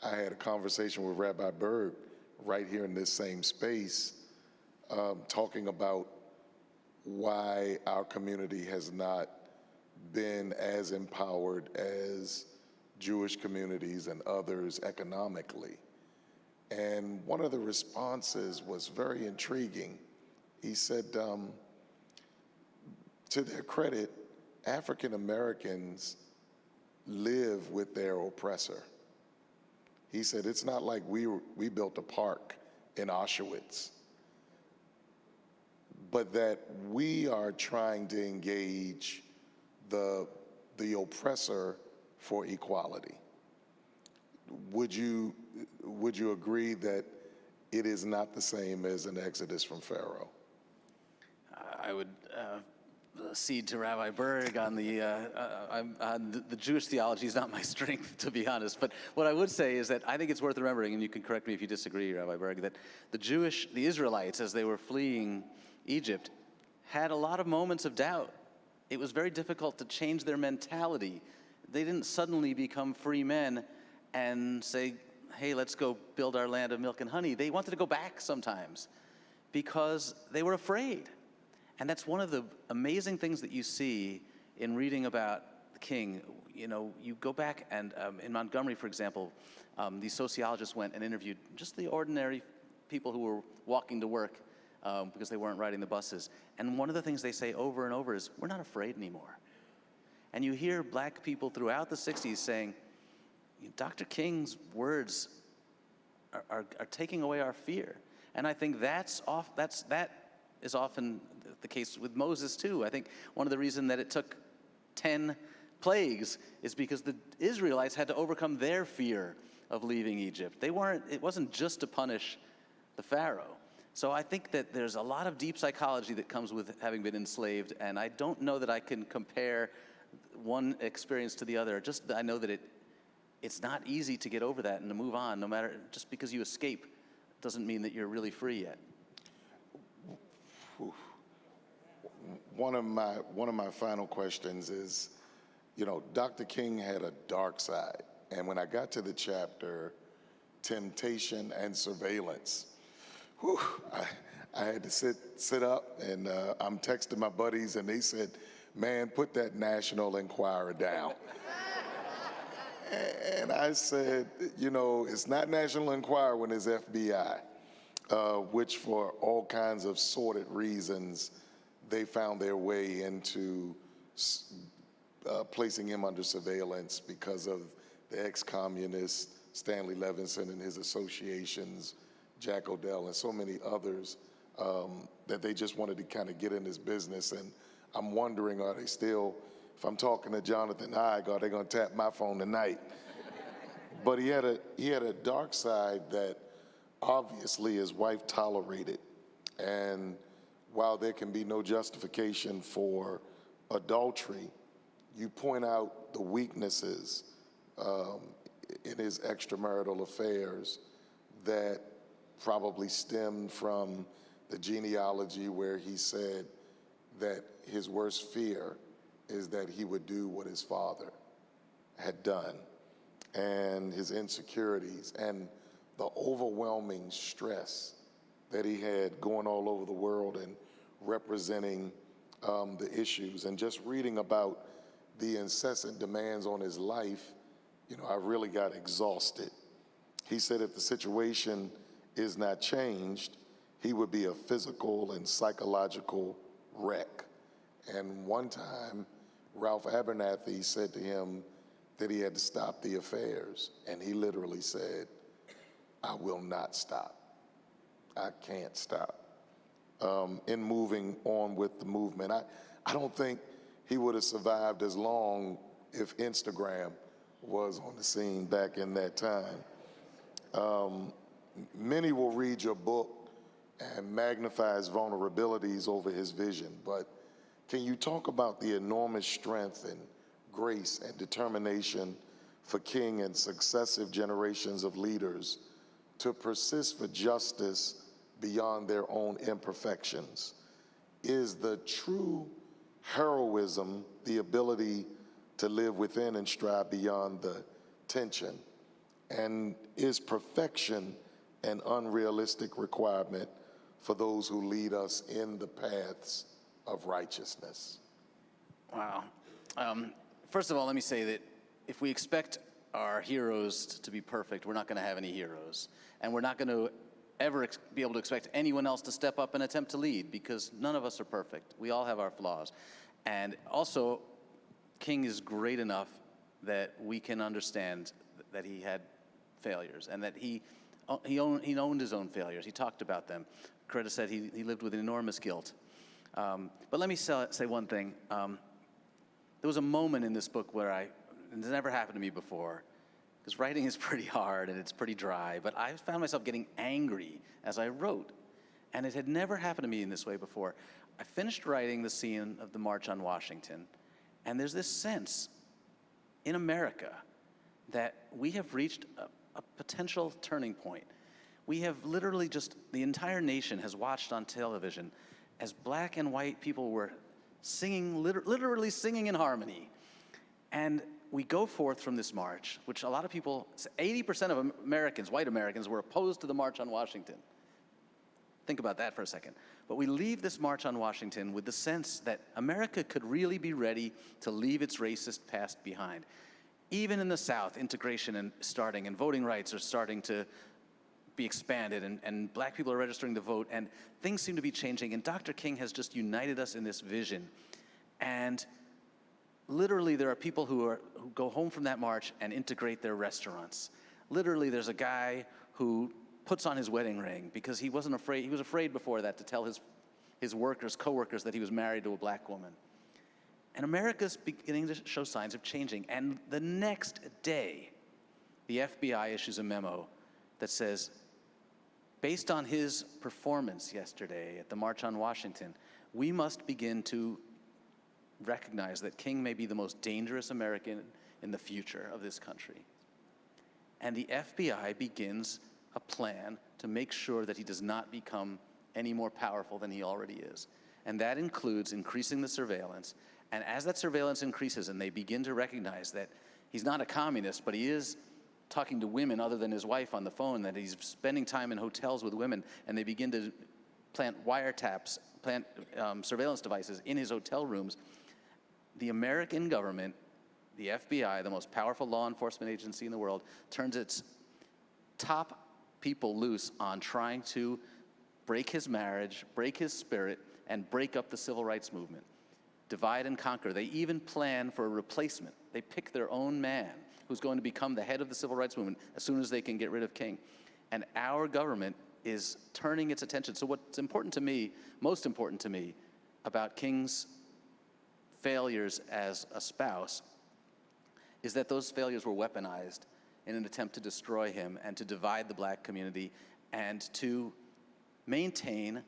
I had a conversation with Rabbi Burg right here in this same space, talking about why our community has not been as empowered as Jewish communities and others economically. And one of the responses was very intriguing. He said, to their credit, African Americans live with their oppressor. He said, it's not like we built a park in Auschwitz, but that we are trying to engage the oppressor for equality. Would you agree that it is not the same as an exodus from Pharaoh? I would cede to Rabbi Burg on the Jewish theology is not my strength, to be honest. But what I would say is that I think it's worth remembering, and you can correct me if you disagree, Rabbi Burg, that the Israelites, as they were fleeing Egypt, had a lot of moments of doubt. It was very difficult to change their mentality. They didn't suddenly become free men and say, hey, let's go build our land of milk and honey. They wanted to go back sometimes because they were afraid. And that's one of the amazing things that you see in reading about the King. You go back and in Montgomery, for example, these sociologists went and interviewed just the ordinary people who were walking to work because they weren't riding the buses. And one of the things they say over and over is, we're not afraid anymore. And you hear black people throughout the 60s saying, Dr. King's words are taking away our fear. And I think that is often the case with Moses too. I think one of the reasons that it took 10 plagues is because the Israelites had to overcome their fear of leaving Egypt. It wasn't just to punish the Pharaoh. So I think that there's a lot of deep psychology that comes with having been enslaved, and I don't know that I can compare one experience to the other. Just I know that it's not easy to get over that and to move on. No matter, just because you escape doesn't mean that you're really free yet. One of my final questions is, Dr. King had a dark side, and when I got to the chapter, temptation and surveillance, I had to sit up, and I'm texting my buddies, and they said, "Man, put that National Enquirer down." And I said, it's not National Enquirer when it's FBI, which for all kinds of sordid reasons, they found their way into placing him under surveillance because of the ex-communist Stanley Levinson and his associations, Jack Odell, and so many others, that they just wanted to kind of get in this business. And I'm wondering, are they still, if I'm talking to Jonathan Haig, are they going to tap my phone tonight? But he had a dark side that obviously his wife tolerated. And while there can be no justification for adultery, you point out the weaknesses in his extramarital affairs that probably stemmed from the genealogy where he said that his worst fear is that he would do what his father had done, and his insecurities and the overwhelming stress that he had going all over the world and representing the issues. And just reading about the incessant demands on his life, I really got exhausted. He said if the situation is not changed, he would be a physical and psychological wreck. And one time, Ralph Abernathy said to him that he had to stop the affairs. And he literally said, "I will not stop. I can't stop." In moving on with the movement, I don't think he would have survived as long if Instagram was on the scene back in that time. Many will read your book and magnify his vulnerabilities over his vision, but can you talk about the enormous strength and grace and determination for King and successive generations of leaders to persist for justice beyond their own imperfections? Is the true heroism the ability to live within and strive beyond the tension? And is perfection an unrealistic requirement for those who lead us in the paths of righteousness? Wow. First of all, let me say that if we expect our heroes to be perfect, we're not going to have any heroes. And we're not going to ever be able to expect anyone else to step up and attempt to lead, because none of us are perfect. We all have our flaws. And also, King is great enough that we can understand that he had failures and that he owned his own failures. He talked about them. Coretta said he lived with enormous guilt. But let me say one thing. There was a moment in this book where it's never happened to me before, because writing is pretty hard and it's pretty dry, but I found myself getting angry as I wrote. And it had never happened to me in this way before. I finished writing the scene of the March on Washington, and there's this sense in America that we have reached a potential turning point. We have literally the entire nation has watched on television as black and white people were singing, literally singing in harmony. And we go forth from this march, which a lot of people, 80% of Americans, white Americans, were opposed to the March on Washington. Think about that for a second. But we leave this March on Washington with the sense that America could really be ready to leave its racist past behind. Even in the South, integration and voting rights are starting to be expanded, and black people are registering to vote, and things seem to be changing, and Dr. King has just united us in this vision. And literally there are people who go home from that march and integrate their restaurants. Literally there's a guy who puts on his wedding ring because he was afraid before that to tell his his workers, co-workers, that he was married to a black woman. And America's beginning to show signs of changing. And the next day, the FBI issues a memo that says, based on his performance yesterday at the March on Washington, we must begin to recognize that King may be the most dangerous American in the future of this country. And the FBI begins a plan to make sure that he does not become any more powerful than he already is. And that includes increasing the surveillance. And as that surveillance increases and they begin to recognize that he's not a communist, but he is talking to women other than his wife on the phone, that he's spending time in hotels with women, and they begin to plant wiretaps, plant surveillance devices in his hotel rooms, the American government, the FBI, the most powerful law enforcement agency in the world, turns its top people loose on trying to break his marriage, break his spirit, and break up the civil rights movement. Divide and conquer. They even plan for a replacement. They pick their own man who's going to become the head of the civil rights movement as soon as they can get rid of King. And our government is turning its attention. So what's important to me, most important to me, about King's failures as a spouse is that those failures were weaponized in an attempt to destroy him and to divide the black community and to maintain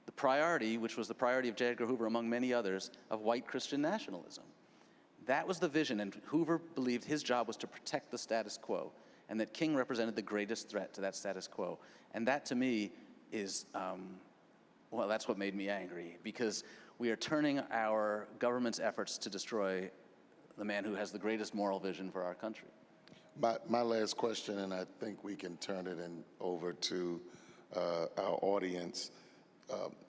the priority, which was the priority of J. Edgar Hoover among many others, of white Christian nationalism. That was the vision, and Hoover believed his job was to protect the status quo, and that King represented the greatest threat to that status quo. And that, to me, is, well, that's what made me angry, because we are turning our government's efforts to destroy the man who has the greatest moral vision for our country. My last question, and I think we can turn it over to our audience.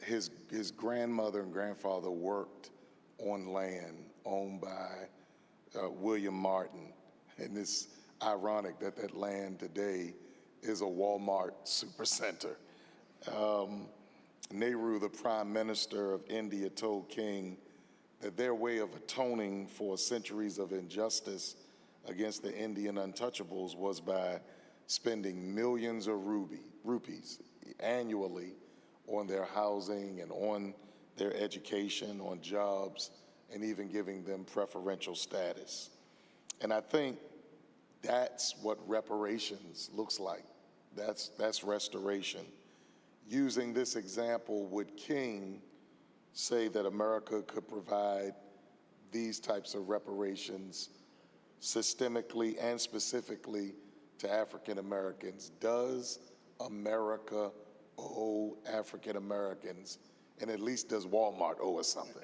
His grandmother and grandfather worked on land owned by William Martin, and it's ironic that that land today is a Walmart supercenter. Nehru, the Prime Minister of India, told King that their way of atoning for centuries of injustice against the Indian untouchables was by spending millions of rupees annually on their housing and on their education, on jobs, and even giving them preferential status. And I think that's what reparations looks like. That's restoration. Using this example, would King say that America could provide these types of reparations systemically and specifically to African Americans? Does America owe African Americans, and at least does Walmart owe us something?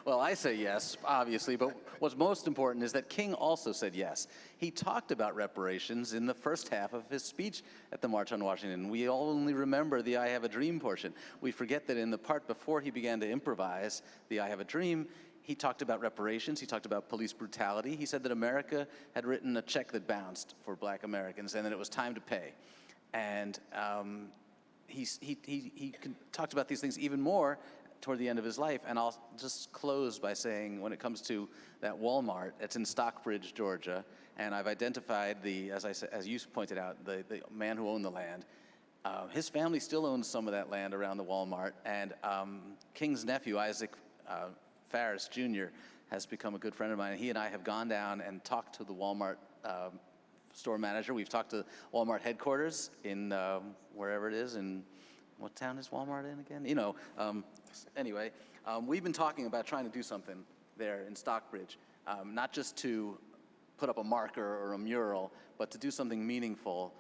Well, I say yes, obviously, but what's most important is that King also said yes. He talked about reparations in the first half of his speech at the March on Washington. We all only remember the I Have a Dream portion. We forget that in the part before he began to improvise the I Have a Dream, he talked about reparations, he talked about police brutality. He said that America had written a check that bounced for black Americans and that it was time to pay. And he talked about these things even more toward the end of his life. And I'll just close by saying, when it comes to that Walmart, it's in Stockbridge, Georgia, and I've identified as you pointed out, the man who owned the land. His family still owns some of that land around the Walmart, and King's nephew, Isaac Ferris Jr., has become a good friend of mine, and he and I have gone down and talked to the Walmart store manager. We've talked to Walmart headquarters in wherever it is, in what town is Walmart in again? You know, anyway, we've been talking about trying to do something there in Stockbridge, not just to put up a marker or a mural, but to do something meaningful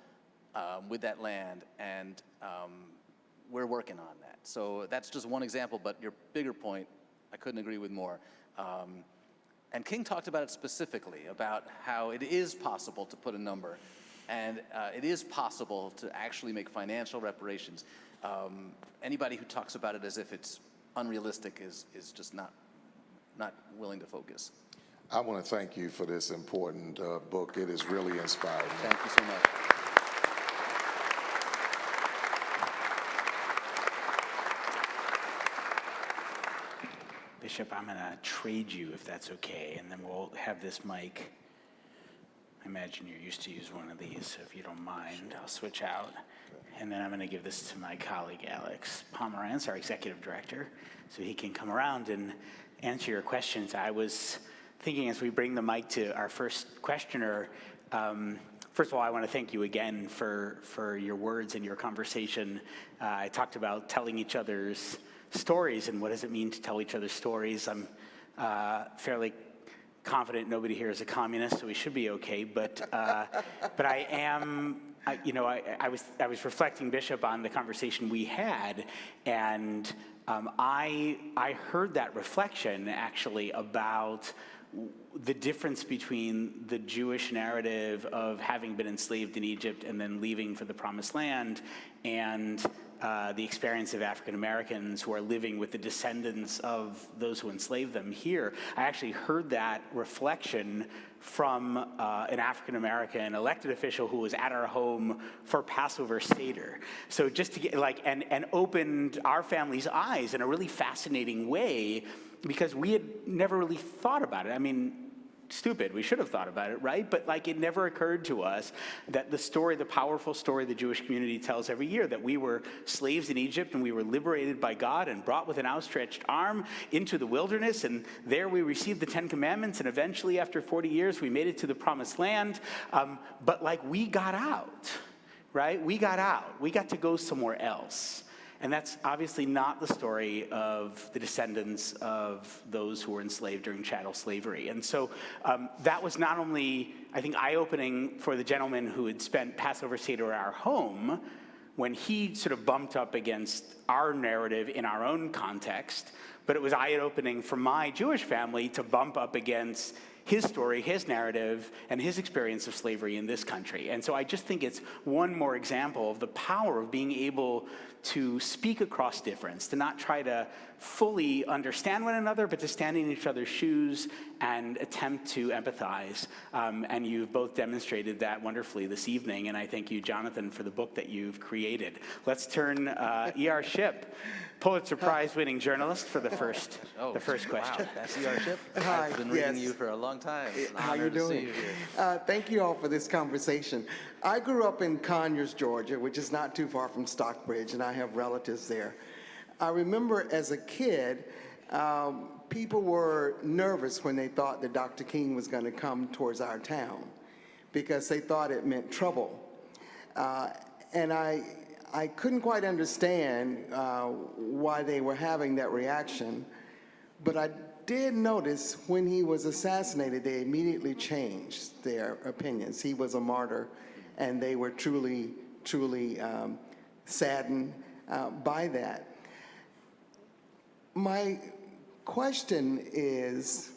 with that land, and we're working on that. So that's just one example, but your bigger point, I couldn't agree with more. And King talked about it specifically, about how it is possible to put a number, and it is possible to actually make financial reparations. Anybody who talks about it as if it's unrealistic is just not willing to focus. I want to thank you for this important book. It is really inspiring. Thank you so much. Bishop, I'm going to trade you, if that's okay, and then we'll have this mic. I imagine you're used to use one of these, so if you don't mind, I'll switch out. And then I'm going to give this to my colleague, Alex Pomerantz, our executive director, so he can come around and answer your questions. I was thinking as we bring the mic to our first questioner, first of all, I want to thank you again for your words and your conversation. I talked about telling each other's stories and what does it mean to tell each other's stories. I'm fairly confident nobody here is a communist, so we should be okay. But I am, I was reflecting, Bishop, on the conversation we had, and I heard that reflection actually about the difference between the Jewish narrative of having been enslaved in Egypt and then leaving for the Promised Land, and the experience of African Americans who are living with the descendants of those who enslaved them here. I actually heard that reflection from an African American elected official who was at our home for Passover Seder. So just to get and opened our family's eyes in a really fascinating way, because we had never really thought about it. I mean, stupid, we should have thought about it, right? But it never occurred to us that the story, the powerful story the Jewish community tells every year, that we were slaves in Egypt and we were liberated by God and brought with an outstretched arm into the wilderness, and there we received the 10 Commandments, and eventually after 40 years we made it to the Promised Land, but we got out, right? We got out. We got to go somewhere else. And that's obviously not the story of the descendants of those who were enslaved during chattel slavery. And so that was not only, I think, eye-opening for the gentleman who had spent Passover Seder at our home, when he sort of bumped up against our narrative in our own context, but it was eye-opening for my Jewish family to bump up against his story, his narrative, and his experience of slavery in this country. And so I just think it's one more example of the power of being able to speak across difference, to not try to fully understand one another, but to stand in each other's shoes and attempt to empathize. And you've both demonstrated that wonderfully this evening, and I thank you, Jonathan, for the book that you've created. Let's turn E.R. Shipp, Pulitzer Prize-winning journalist, for the first question. Wow, that's E.R. Shipp. Hi, I've been reading you for a long time. It's an How honor you to see doing? you here. Thank you all for this conversation. I grew up in Conyers, Georgia, which is not too far from Stockbridge, and I have relatives there. I remember as a kid, people were nervous when they thought that Dr. King was going to come towards our town because they thought it meant trouble. And I couldn't quite understand why they were having that reaction, but I did notice when he was assassinated, they immediately changed their opinions. He was a martyr, and they were truly saddened by that. My question is,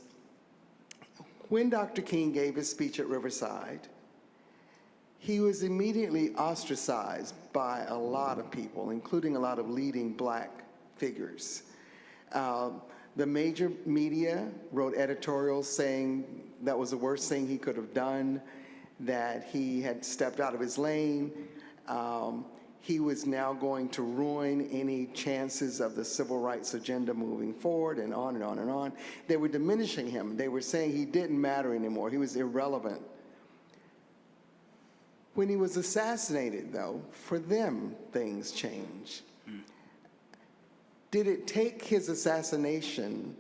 when Dr. King gave his speech at Riverside, he was immediately ostracized by a lot of people, including a lot of leading black figures. The major media wrote editorials saying that was the worst thing he could have done, that he had stepped out of his lane. He was now going to ruin any chances of the civil rights agenda moving forward, and on and on and on. They were diminishing him. They were saying he didn't matter anymore. He was irrelevant. When he was assassinated, though, for them, things changed. Did it take his assassination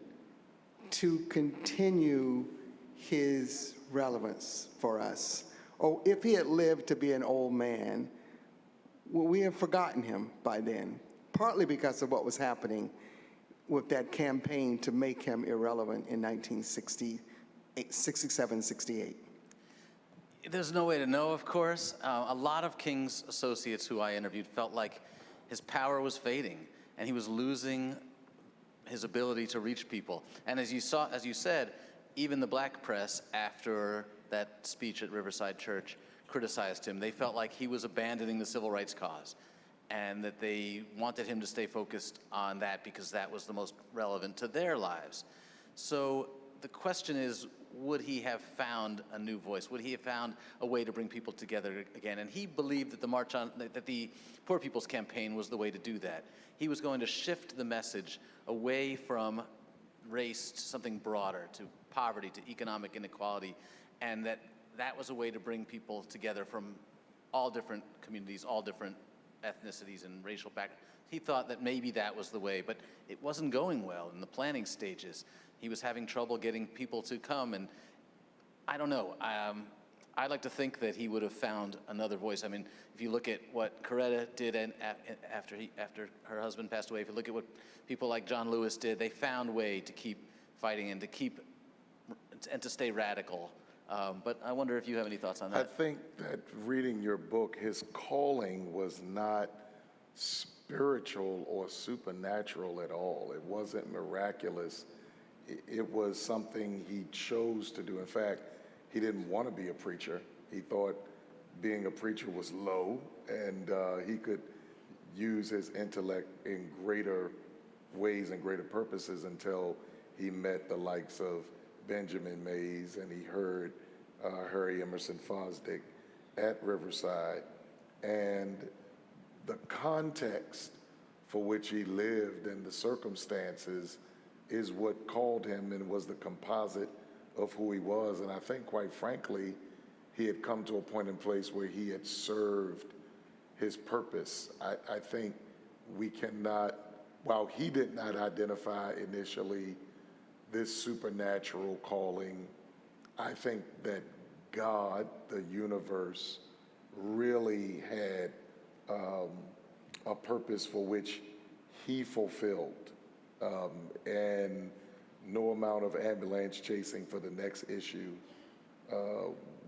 to continue his relevance for us? Or if he had lived to be an old man, would we have forgotten him by then? Partly because of what was happening with that campaign to make him irrelevant in 1967, 68. There's no way to know, of course. A lot of King's associates who I interviewed felt like his power was fading and he was losing his ability to reach people. And as you said, even the black press, after that speech at Riverside Church, criticized him. They felt like he was abandoning the civil rights cause and that they wanted him to stay focused on that because that was the most relevant to their lives. So the question is, would he have found a new voice? Would he have found a way to bring people together again? And he believed that that the Poor People's Campaign was the way to do that. He was going to shift the message away from race to something broader, to poverty, to economic inequality, and that was a way to bring people together from all different communities, all different ethnicities and racial backgrounds. He thought that maybe that was the way, but it wasn't going well in the planning stages. He was having trouble getting people to come, and I don't know. I like to think that he would have found another voice. I mean, if you look at what Coretta did after her husband passed away, if you look at what people like John Lewis did, they found a way to keep fighting and to stay radical. But I wonder if you have any thoughts on I that. think that reading your book, his calling was not spiritual or supernatural at all. It wasn't miraculous. It was something he chose to do. In fact, he didn't want to be a preacher. He thought being a preacher was low, and he could use his intellect in greater ways and greater purposes until he met the likes of Benjamin Mays, and he heard Harry Emerson Fosdick at Riverside. And the context for which he lived and the circumstances is what called him and was the composite of who he was. And I think, quite frankly, he had come to a point in place where he had served his purpose. I think we cannot, while he did not identify initially this supernatural calling, I think that God, the universe, really had a purpose for which he fulfilled. And no amount of ambulance chasing for the next issue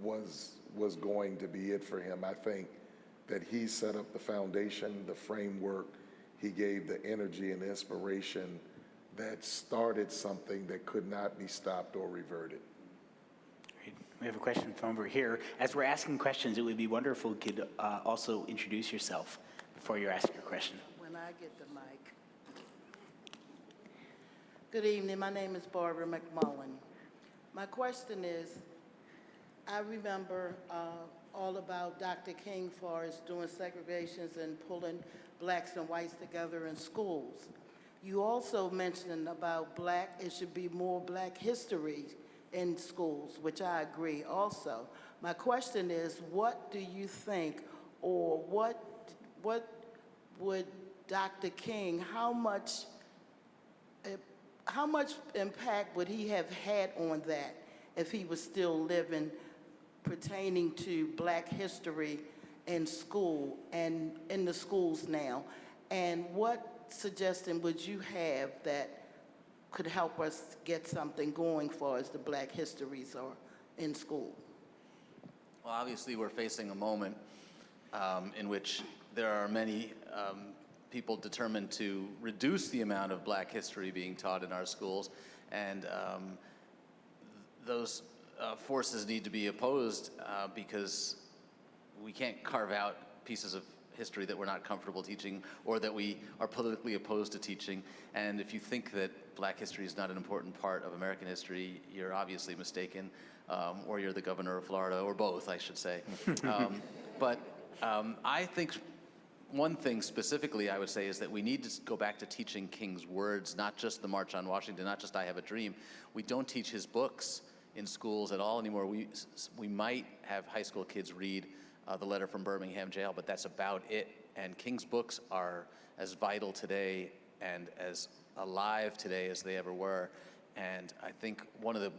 was going to be it for him. I think that he set up the foundation, the framework. He gave the energy and inspiration that started something that could not be stopped or reverted. Great. We have a question from over here. As we're asking questions, it would be wonderful if you could also introduce yourself before you ask your question. When I get the mic. Good evening, my name is Barbara McMullen. My question is, I remember all about Dr. King for his doing segregations and pulling blacks and whites together in schools. You also mentioned about it should be more black history in schools, which I agree also. My question is, what do you think, or what would Dr. King, how much impact would he have had on that if he was still living, pertaining to black history in school and in the schools now? And what suggestion would you have that could help us get something going for as the black histories are in school? Well, obviously, we're facing a moment in which there are many people determined to reduce the amount of black history being taught in our schools, and those forces need to be opposed because we can't carve out pieces of history that we're not comfortable teaching or that we are politically opposed to teaching. And if you think that black history is not an important part of American history, you're obviously mistaken, or you're the governor of Florida, or both, I should say. But I think one thing specifically I would say is that we need to go back to teaching King's words, not just the March on Washington, not just I Have a Dream. We don't teach his books in schools at all anymore. We might have high school kids read the letter from Birmingham jail, but that's about it. And King's books are as vital today and as alive today as they ever were. And I think one of the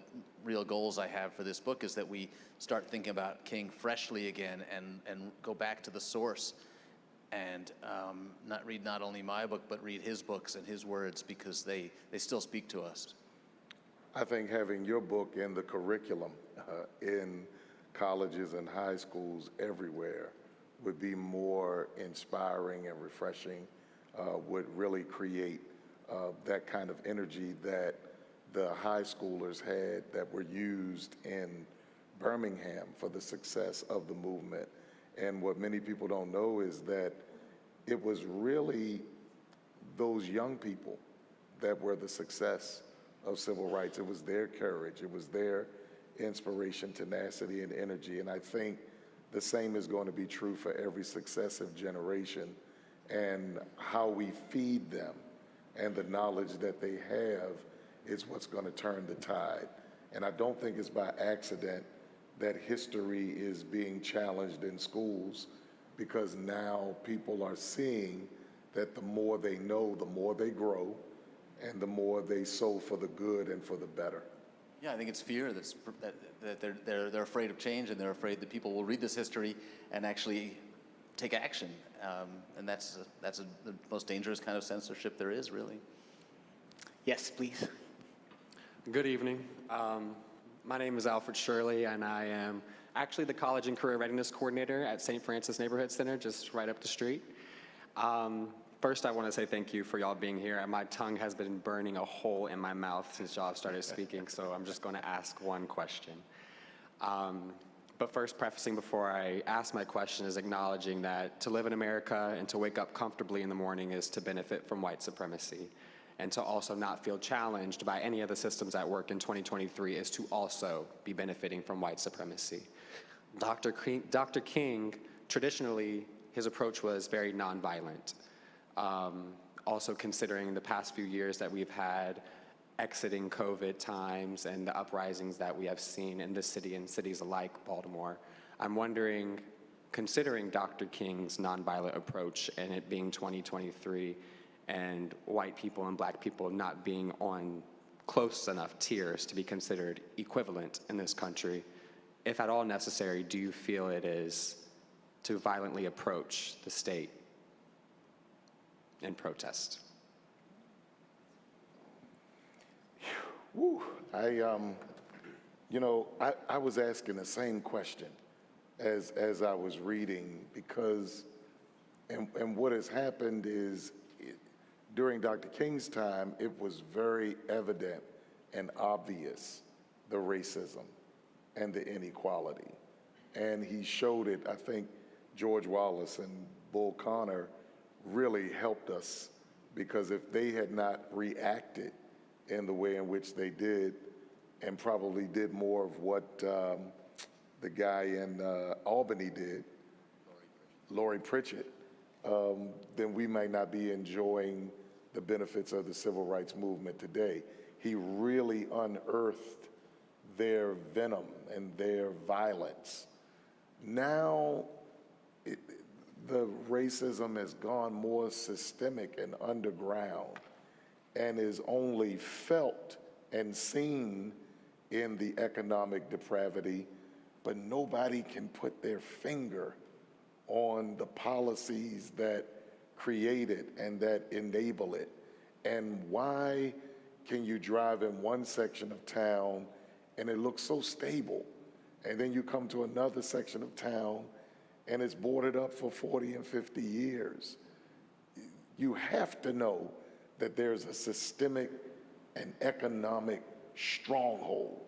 real goals I have for this book is that we start thinking about King freshly again and go back to the source and not read not only my book, but read his books and his words, because they still speak to us. I think having your book in the curriculum in colleges and high schools everywhere would be more inspiring and refreshing, would really create that kind of energy that the high schoolers had that were used in Birmingham for the success of the movement. And what many people don't know is that it was really those young people that were the success of civil rights. It was their courage, it was their inspiration, tenacity, and energy. And I think the same is going to be true for every successive generation. And how we feed them and the knowledge that they have is what's going to turn the tide. And I don't think it's by accident that history is being challenged in schools, because now people are seeing that the more they know, the more they grow, and the more they sow for the good and for the better. Yeah, I think it's fear that they're afraid of change, and they're afraid that people will read this history and actually take action. And that's the most dangerous kind of censorship there is, really. Yes, please. Good evening. My name is Alfred Shirley, and I am actually the College and Career Readiness Coordinator at St. Francis Neighborhood Center, just right up the street. First, I want to say thank you for y'all being here. My tongue has been burning a hole in my mouth since y'all started speaking, so I'm just going to ask one question. But first, prefacing before I ask my question is acknowledging that to live in America and to wake up comfortably in the morning is to benefit from white supremacy. And to also not feel challenged by any of the systems at work in 2023 is to also be benefiting from white supremacy. Dr. King, traditionally, his approach was very nonviolent. Also considering the past few years that we've had exiting COVID times and the uprisings that we have seen in this city and cities like Baltimore, I'm wondering, considering Dr. King's nonviolent approach and it being 2023 and white people and black people not being on close enough tiers to be considered equivalent in this country, if at all necessary, do you feel it is to violently approach the state in protest? Woo. I was asking the same question as I was reading, because, and what has happened is, during Dr. King's time, it was very evident and obvious, the racism and the inequality. And he showed it. I think George Wallace and Bull Connor really helped us, because if they had not reacted in the way in which they did, and probably did more of what the guy in Albany did, Laurie Pritchett, then we might not be enjoying the benefits of the civil rights movement today. He really unearthed their venom and their violence. Now, the racism has gone more systemic and underground, and is only felt and seen in the economic depravity, but nobody can put their finger on the policies that create it and that enable it. And why can you drive in one section of town and it looks so stable, and then you come to another section of town and it's boarded up for 40 and 50 years? You have to know that there's a systemic and economic stronghold,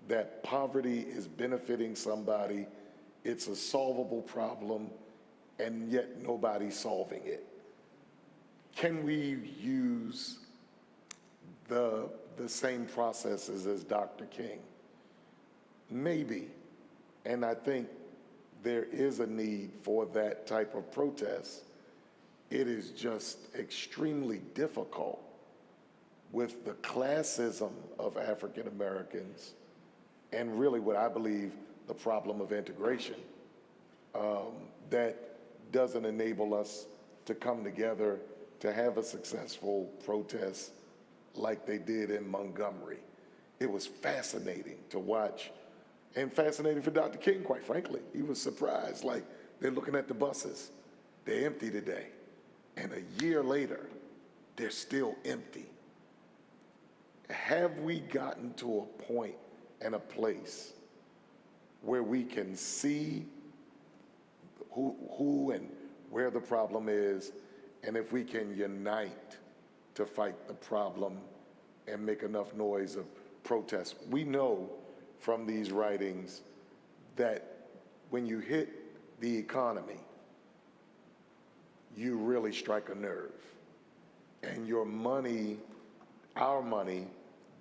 that poverty is benefiting somebody, it's a solvable problem, and yet nobody's solving it. Can we use the same processes as Dr. King? Maybe, and I think there is a need for that type of protest. It is just extremely difficult with the classism of African Americans, and really what I believe the problem of integration, that doesn't enable us to come together to have a successful protest like they did in Montgomery. It was fascinating to watch, and fascinating for Dr. King, quite frankly. He was surprised, like, they're looking at the buses, they're empty today. And a year later, they're still empty. Have we gotten to a point and a place where we can see who and where the problem is, and if we can unite to fight the problem and make enough noise of protest? We know from these writings that when you hit the economy, you really strike a nerve. And your money, our money,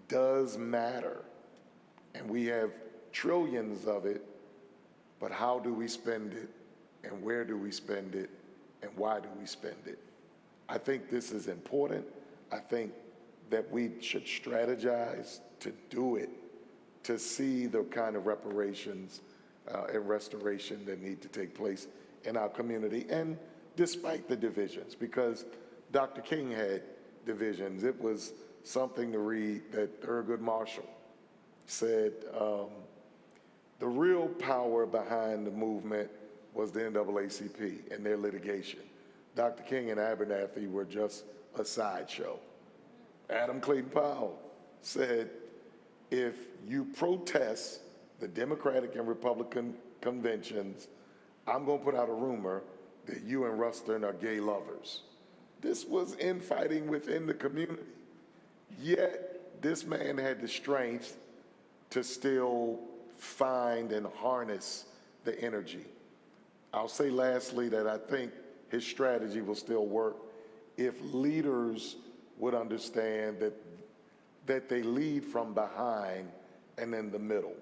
does matter. And we have trillions of it, but how do we spend it, and where do we spend it, and why do we spend it? I think this is important. I think that we should strategize to do it to see the kind of reparations and restoration that need to take place in our community, and despite the divisions, because Dr. King had divisions. It was something to read that Thurgood Marshall said, the real power behind the movement was the NAACP and their litigation. Dr. King and Abernathy were just a sideshow. Adam Clayton Powell said, if you protest the Democratic and Republican conventions, I'm going to put out a rumor that you and Rustin are gay lovers. This was infighting within the community. Yet, this man had the strength to still find and harness the energy. I'll say lastly that I think his strategy will still work if leaders would understand that they lead from behind and in the middle.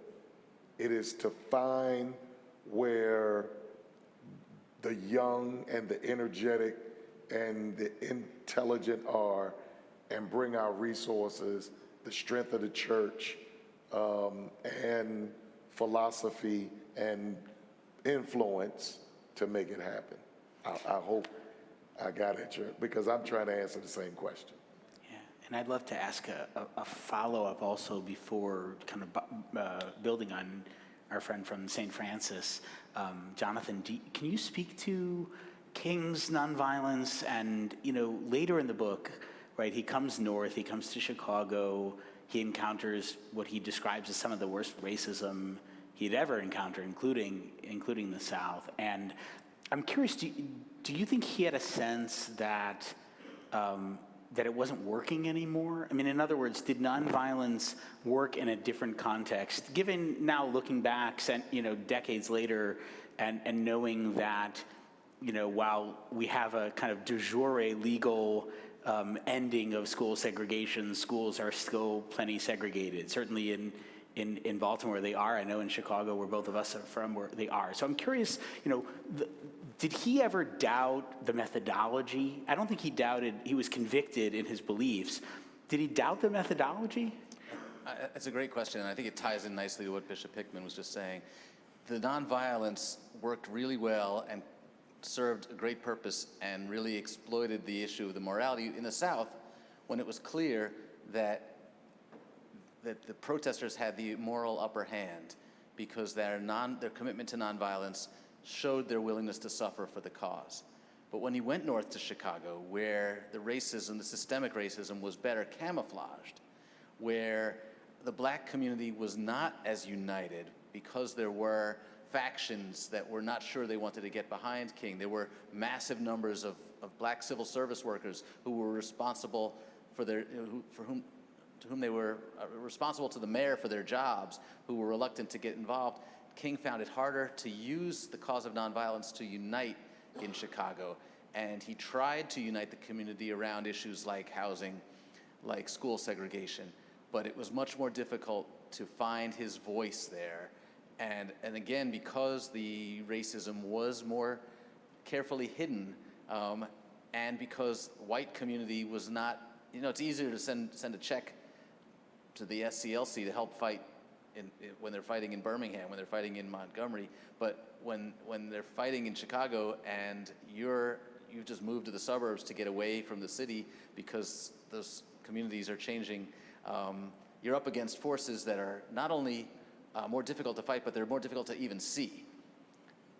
It is to find where the young and the energetic and the intelligent are, and bring our resources, the strength of the church, and philosophy and influence to make it happen. I hope I got at you, because I'm trying to answer the same question. Yeah, and I'd love to ask a follow-up also before kind of building on our friend from St. Francis. Jonathan, can you speak to King's nonviolence? And, you know, later in the book, right, he comes north, he comes to Chicago, he encounters what he describes as some of the worst racism he'd ever encountered, including the South. And I'm curious, do you think he had a sense that that it wasn't working anymore? I mean, in other words, did nonviolence work in a different context? Given now looking back, you know, decades later, and knowing that, you know, while we have a kind of de jure legal ending of school segregation, schools are still plenty segregated. Certainly in Baltimore they are. I know in Chicago, where both of us are from, where they are. So I'm curious, you know, did he ever doubt the methodology? I don't think he doubted. He was convicted in his beliefs. Did he doubt the methodology? It's a great question, and I think it ties in nicely to what Bishop Hickman was just saying. The nonviolence worked really well and served a great purpose and really exploited the issue of the morality in the South when it was clear that the protesters had the moral upper hand because their commitment to nonviolence showed their willingness to suffer for the cause. But when he went north to Chicago, where the racism, the systemic racism, was better camouflaged, where the black community was not as united because there were factions that were not sure they wanted to get behind King. There were massive numbers of black civil service workers who were responsible for to whom they were responsible to the mayor for their jobs, who were reluctant to get involved. King found it harder to use the cause of nonviolence to unite in Chicago. And he tried to unite the community around issues like housing, like school segregation. But it was much more difficult to find his voice there. And again, because the racism was more carefully hidden, and because white community was not, you know, it's easier to send a check to the SCLC to help fight when they're fighting in Birmingham, when they're fighting in Montgomery, but when they're fighting in Chicago and you've just moved to the suburbs to get away from the city because those communities are changing, you're up against forces that are not only more difficult to fight, but they're more difficult to even see.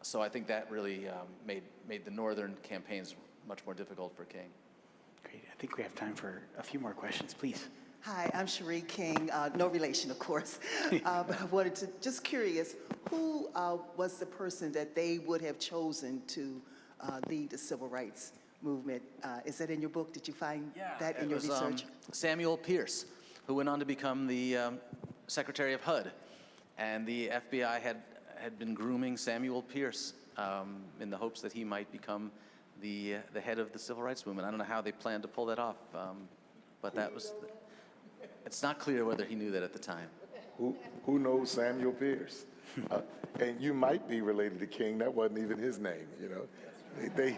So I think that really made the northern campaigns much more difficult for King. Great. I think we have time for a few more questions, please. Hi, I'm Cherie King, no relation, of course, but I wanted to, just curious, who was the person that they would have chosen to lead the civil rights movement? Is that in your book? Did you find that in your research? Samuel Pierce, who went on to become the Secretary of HUD, and the FBI had been grooming Samuel Pierce in the hopes that he might become the head of the civil rights movement. I don't know how they planned to pull that off, but that was. It's not clear whether he knew that at the time. Who knows Samuel Pierce? And you might be related to King. That wasn't even his name, you know. They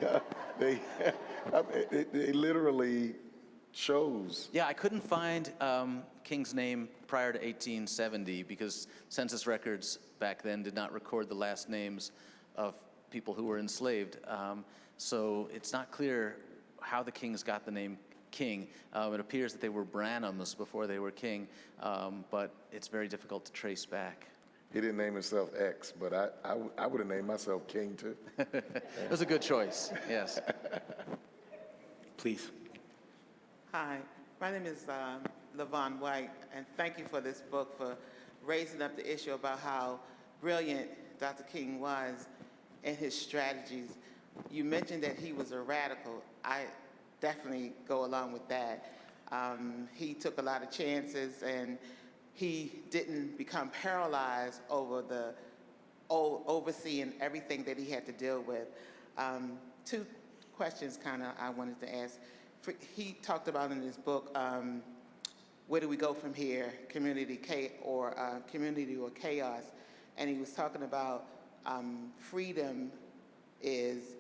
literally chose. Yeah, I couldn't find King's name prior to 1870 because census records back then did not record the last names of people who were enslaved. So it's not clear how the Kings got the name King. It appears that they were Branhams before they were king, but it's very difficult to trace back. He didn't name himself X, but I would have named myself King too. It was a good choice, yes. Please. Hi, my name is LaVon White, and thank you for this book, for raising up the issue about how brilliant Dr. King was in his strategies. You mentioned that he was a radical. I definitely go along with that. He took a lot of chances, and he didn't become paralyzed over overseeing everything that he had to deal with. Two questions I wanted to ask. He talked about in his book, where do we go from here, community or chaos? And he was talking about freedom is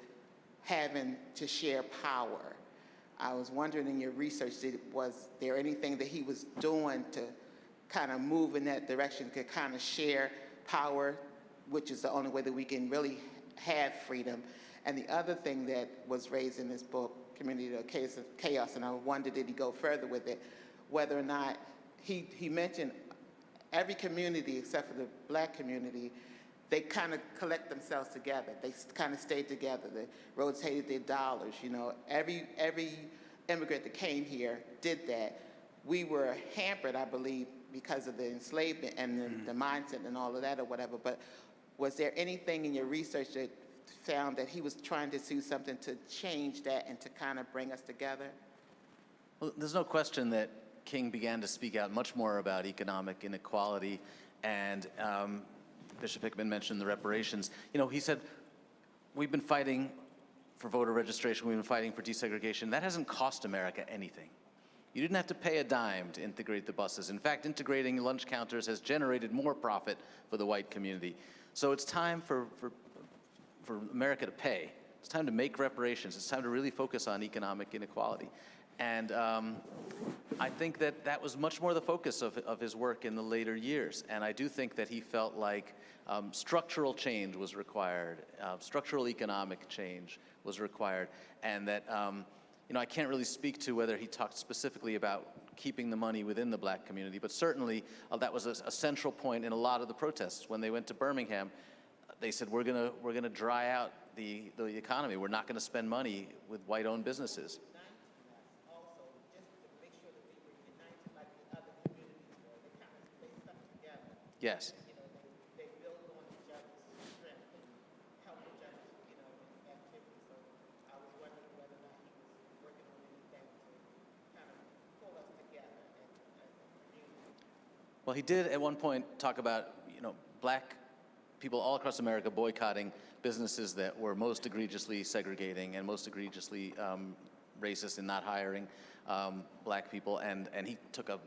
having to share power. I was wondering in your research, was there anything that he was doing to kind of move in that direction, to kind of share power, which is the only way that we can really have freedom? And the other thing that was raised in this book, Community to Chaos, and I wondered, did he go further with it, whether or not he mentioned every community except for the black community, they kind of collect themselves together. They kind of stayed together. They rotated their dollars. You know, every immigrant that came here did that. We were hampered, I believe, because of the enslavement and the mindset and all of that or whatever. But was there anything in your research that found that he was trying to do something to change that and to kind of bring us together? Well, there's no question that King began to speak out much more about economic inequality, and Bishop Hickman mentioned the reparations. You know, he said, we've been fighting for voter registration, we've been fighting for desegregation. That hasn't cost America anything. You didn't have to pay a dime to integrate the buses. In fact, integrating lunch counters has generated more profit for the white community. So it's time for America to pay. It's time to make reparations. It's time to really focus on economic inequality. And I think that was much more the focus of his work in the later years. And I do think that he felt like structural change was required, structural economic change was required, and that you know, I can't really speak to whether he talked specifically about keeping the money within the black community, but certainly that was a central point in a lot of the protests. When they went to Birmingham, they said, we're gonna dry out the economy. We're not gonna spend money with white-owned businesses. Also, just to make sure that they were united like the other communities were. They stuck together. Yes. You know, they build on each other's strength and help each other, you know, in activity. So I was wondering whether or not he was working on anything to kind of pull us together as a community. Well, he did at one point talk about, you know, black people all across America boycotting businesses that were most egregiously segregating and most egregiously racist in not hiring black people, and he took a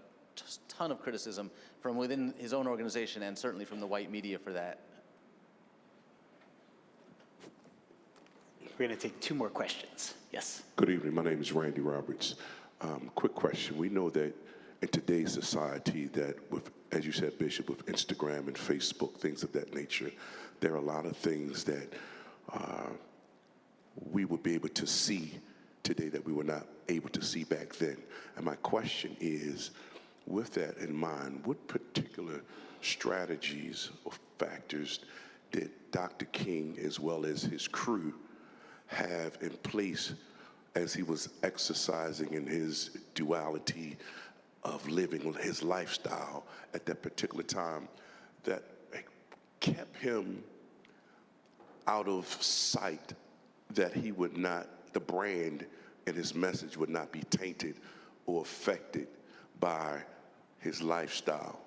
ton of criticism from within his own organization and certainly from the white media for that. We're going to take two more questions. Yes. Good evening. My name is Randy Roberts. Quick question. We know that in today's society that with, as you said, Bishop, with Instagram and Facebook, things of that nature, there are a lot of things that we would be able to see today that we were not able to see back then. And my question is, with that in mind, what particular strategies or factors did Dr. King, as well as his crew, have in place as he was exercising in his duality of living his lifestyle at that particular time that kept him out of sight, that he would not, the brand and his message would not be tainted or affected by his lifestyle,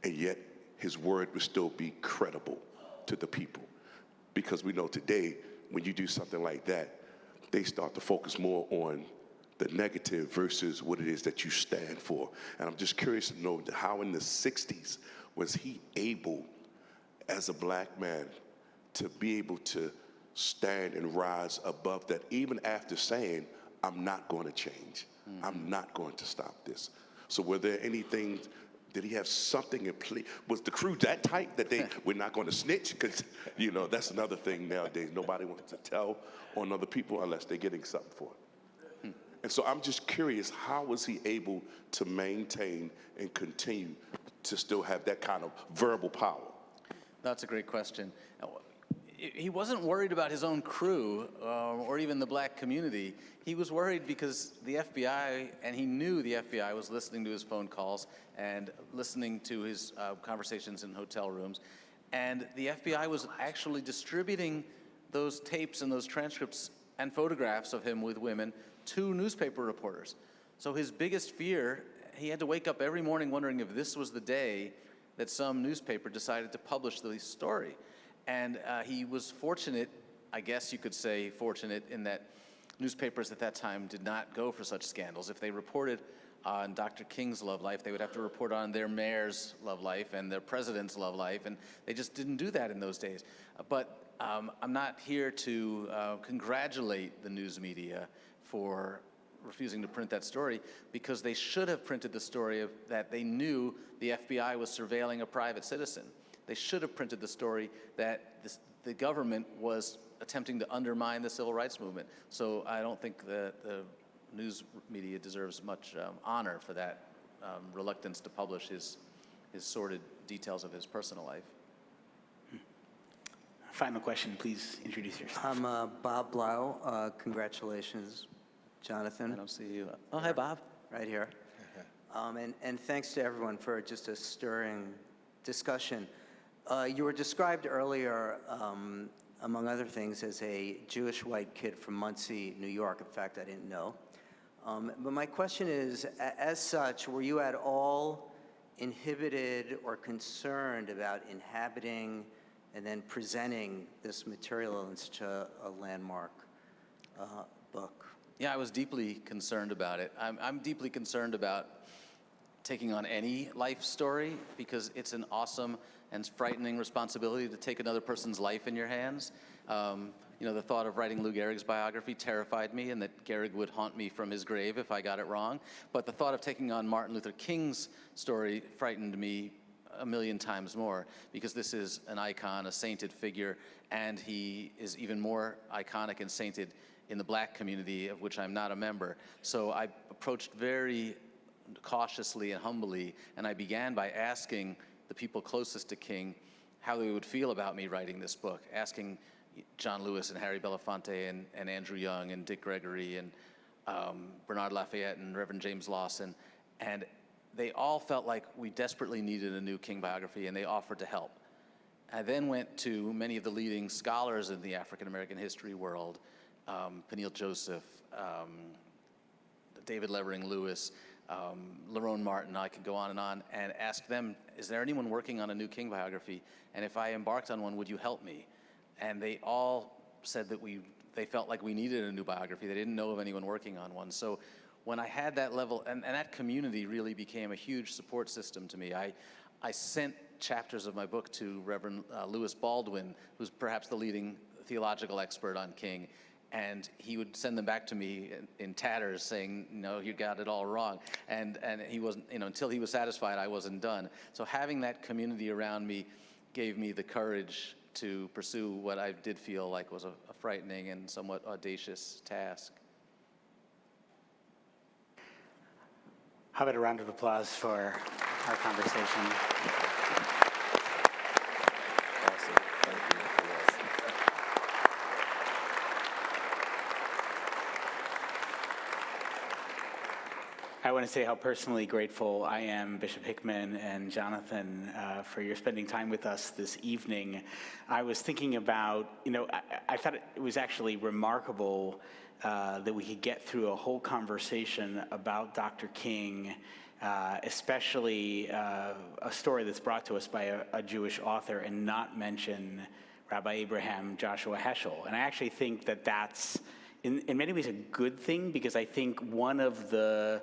and yet his word would still be credible to the people? Because we know today, when you do something like that, they start to focus more on the negative versus what it is that you stand for. And I'm just curious to know how in the 60s was he able, as a black man, to be able to stand and rise above that, even after saying, I'm not going to change. I'm not going to stop this. So were there anything, did he have something in place? Was the crew that tight that we're not going to snitch? Because, that's another thing nowadays. Nobody wants to tell on other people unless they're getting something for it. And so I'm just curious, how was he able to maintain and continue to still have that kind of verbal power? That's a great question. He wasn't worried about his own crew or even the black community. He was worried because the FBI, and he knew the FBI was listening to his phone calls and listening to his conversations in hotel rooms. And the FBI was actually distributing those tapes and those transcripts and photographs of him with women to newspaper reporters. So his biggest fear, he had to wake up every morning wondering if this was the day that some newspaper decided to publish the story. And he was fortunate, I guess you could say fortunate, in that newspapers at that time did not go for such scandals. If they reported on Dr. King's love life, they would have to report on their mayor's love life and their president's love life, and they just didn't do that in those days. But I'm not here to congratulate the news media for refusing to print that story, because they should have printed the story of that they knew the FBI was surveilling a private citizen. They should have printed the story that the government was attempting to undermine the civil rights movement. So I don't think the news media deserves much honor for that reluctance to publish his sordid details of his personal life. Final question, please introduce yourself. I'm Bob Blau. Congratulations, Jonathan. I don't see you. Oh, hi, Bob. Right here. And thanks to everyone for just a stirring discussion. You were described earlier, among other things, as a Jewish white kid from Muncie, New York. In fact, I didn't know. But my question is, as such, were you at all inhibited or concerned about inhabiting and then presenting this material in such a landmark book? Yeah, I was deeply concerned about it. I'm deeply concerned about taking on any life story, because it's an awesome and frightening responsibility to take another person's life in your hands. The thought of writing Lou Gehrig's biography terrified me, and that Gehrig would haunt me from his grave if I got it wrong. But the thought of taking on Martin Luther King's story frightened me a million times more, because this is an icon, a sainted figure, and he is even more iconic and sainted in the black community, of which I'm not a member. So I approached very cautiously and humbly, and I began by asking the people closest to King how they would feel about me writing this book, asking John Lewis and Harry Belafonte and Andrew Young and Dick Gregory and Bernard Lafayette and Reverend James Lawson, and they all felt like we desperately needed a new King biography, and they offered to help. I then went to many of the leading scholars in the African American history world, Peniel Joseph, David Levering Lewis, Lerone Martin, I could go on, and ask them, is there anyone working on a new King biography? And if I embarked on one, would you help me? And they all said that they felt like we needed a new biography. They didn't know of anyone working on one. So when I had that level, and that community really became a huge support system to me. I sent chapters of my book to Reverend Lewis Baldwin, who's perhaps the leading theological expert on King, and he would send them back to me in tatters saying, no, you got it all wrong. And he wasn't, until he was satisfied, I wasn't done. So having that community around me gave me the courage to pursue what I did feel like was a frightening and somewhat audacious task. How about a round of applause for our conversation? Awesome. Thank you. I want to say how personally grateful I am, Bishop Hickman and Jonathan, for your spending time with us this evening. I was thinking about, I thought it was actually remarkable that we could get through a whole conversation about Dr. King, especially a story that's brought to us by a Jewish author, and not mention Rabbi Abraham Joshua Heschel. And I actually think that that's, in many ways, a good thing, because I think one of the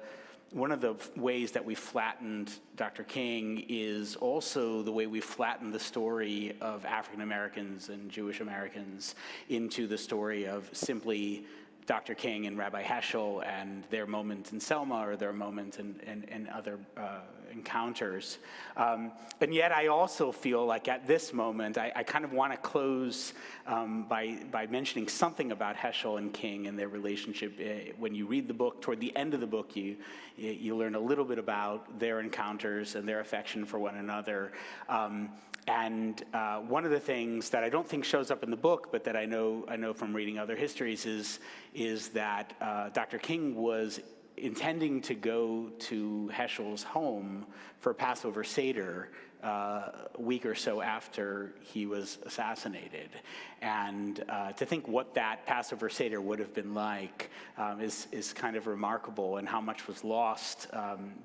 ways that we flattened Dr. King is also the way we flattened the story of African Americans and Jewish Americans into the story of simply Dr. King and Rabbi Heschel and their moment in Selma or their moment in other encounters. And yet I also feel like at this moment, I kind of want to close by mentioning something about Heschel and King and their relationship. When you read the book, toward the end of the book, you learn a little bit about their encounters and their affection for one another. And one of the things that I don't think shows up in the book, but that I know from reading other histories, is that Dr. King was intending to go to Heschel's home for Passover Seder a week or so after he was assassinated. And to think what that Passover Seder would have been like is kind of remarkable, and how much was lost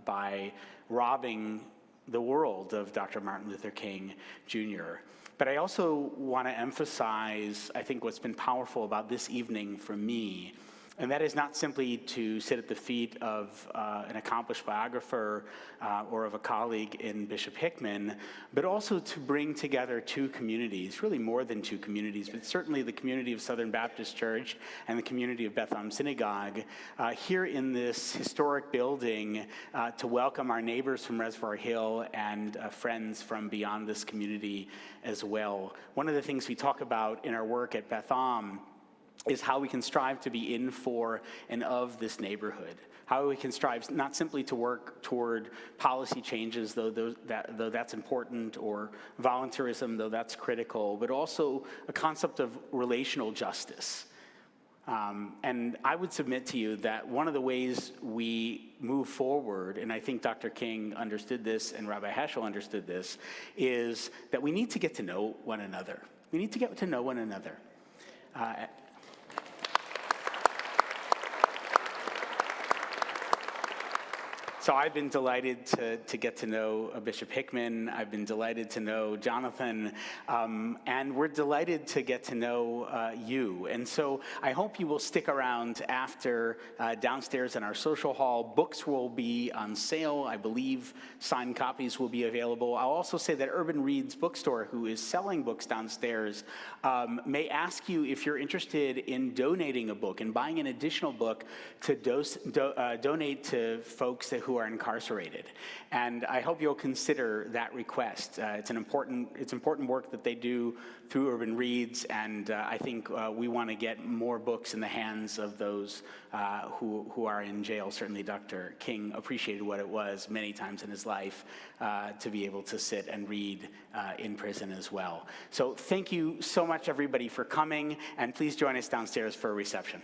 by robbing the world of Dr. Martin Luther King Jr. But I also want to emphasize, I think, what's been powerful about this evening for me, and that is not simply to sit at the feet of an accomplished biographer or of a colleague in Bishop Hickman, but also to bring together two communities, really more than two communities, but certainly the community of Southern Baptist Church and the community of Beth Synagogue here in this historic building to welcome our neighbors from Reservoir Hill and friends from beyond this community as well. One of the things we talk about in our work at Beth is how we can strive to be in, for, and of this neighborhood. How we can strive not simply to work toward policy changes, though that's important, or volunteerism, though that's critical, but also a concept of relational justice. And I would submit to you that one of the ways we move forward, and I think Dr. King understood this and Rabbi Heschel understood this, is that we need to get to know one another. We need to get to know one another. So I've been delighted to get to know Bishop Hickman. I've been delighted to know Jonathan. And we're delighted to get to know you. And so I hope you will stick around after downstairs in our social hall. Books will be on sale. I believe signed copies will be available. I'll also say that Urban Reads Bookstore, who is selling books downstairs, may ask you if you're interested in donating a book and buying an additional book to donate to folks who are incarcerated. And I hope you'll consider that request. It's important work that they do through Urban Reads, and I think we want to get more books in the hands of those who are in jail. Certainly Dr. King appreciated what it was many times in his life to be able to sit and read in prison as well. So thank you so much, everybody, for coming, and please join us downstairs for a reception.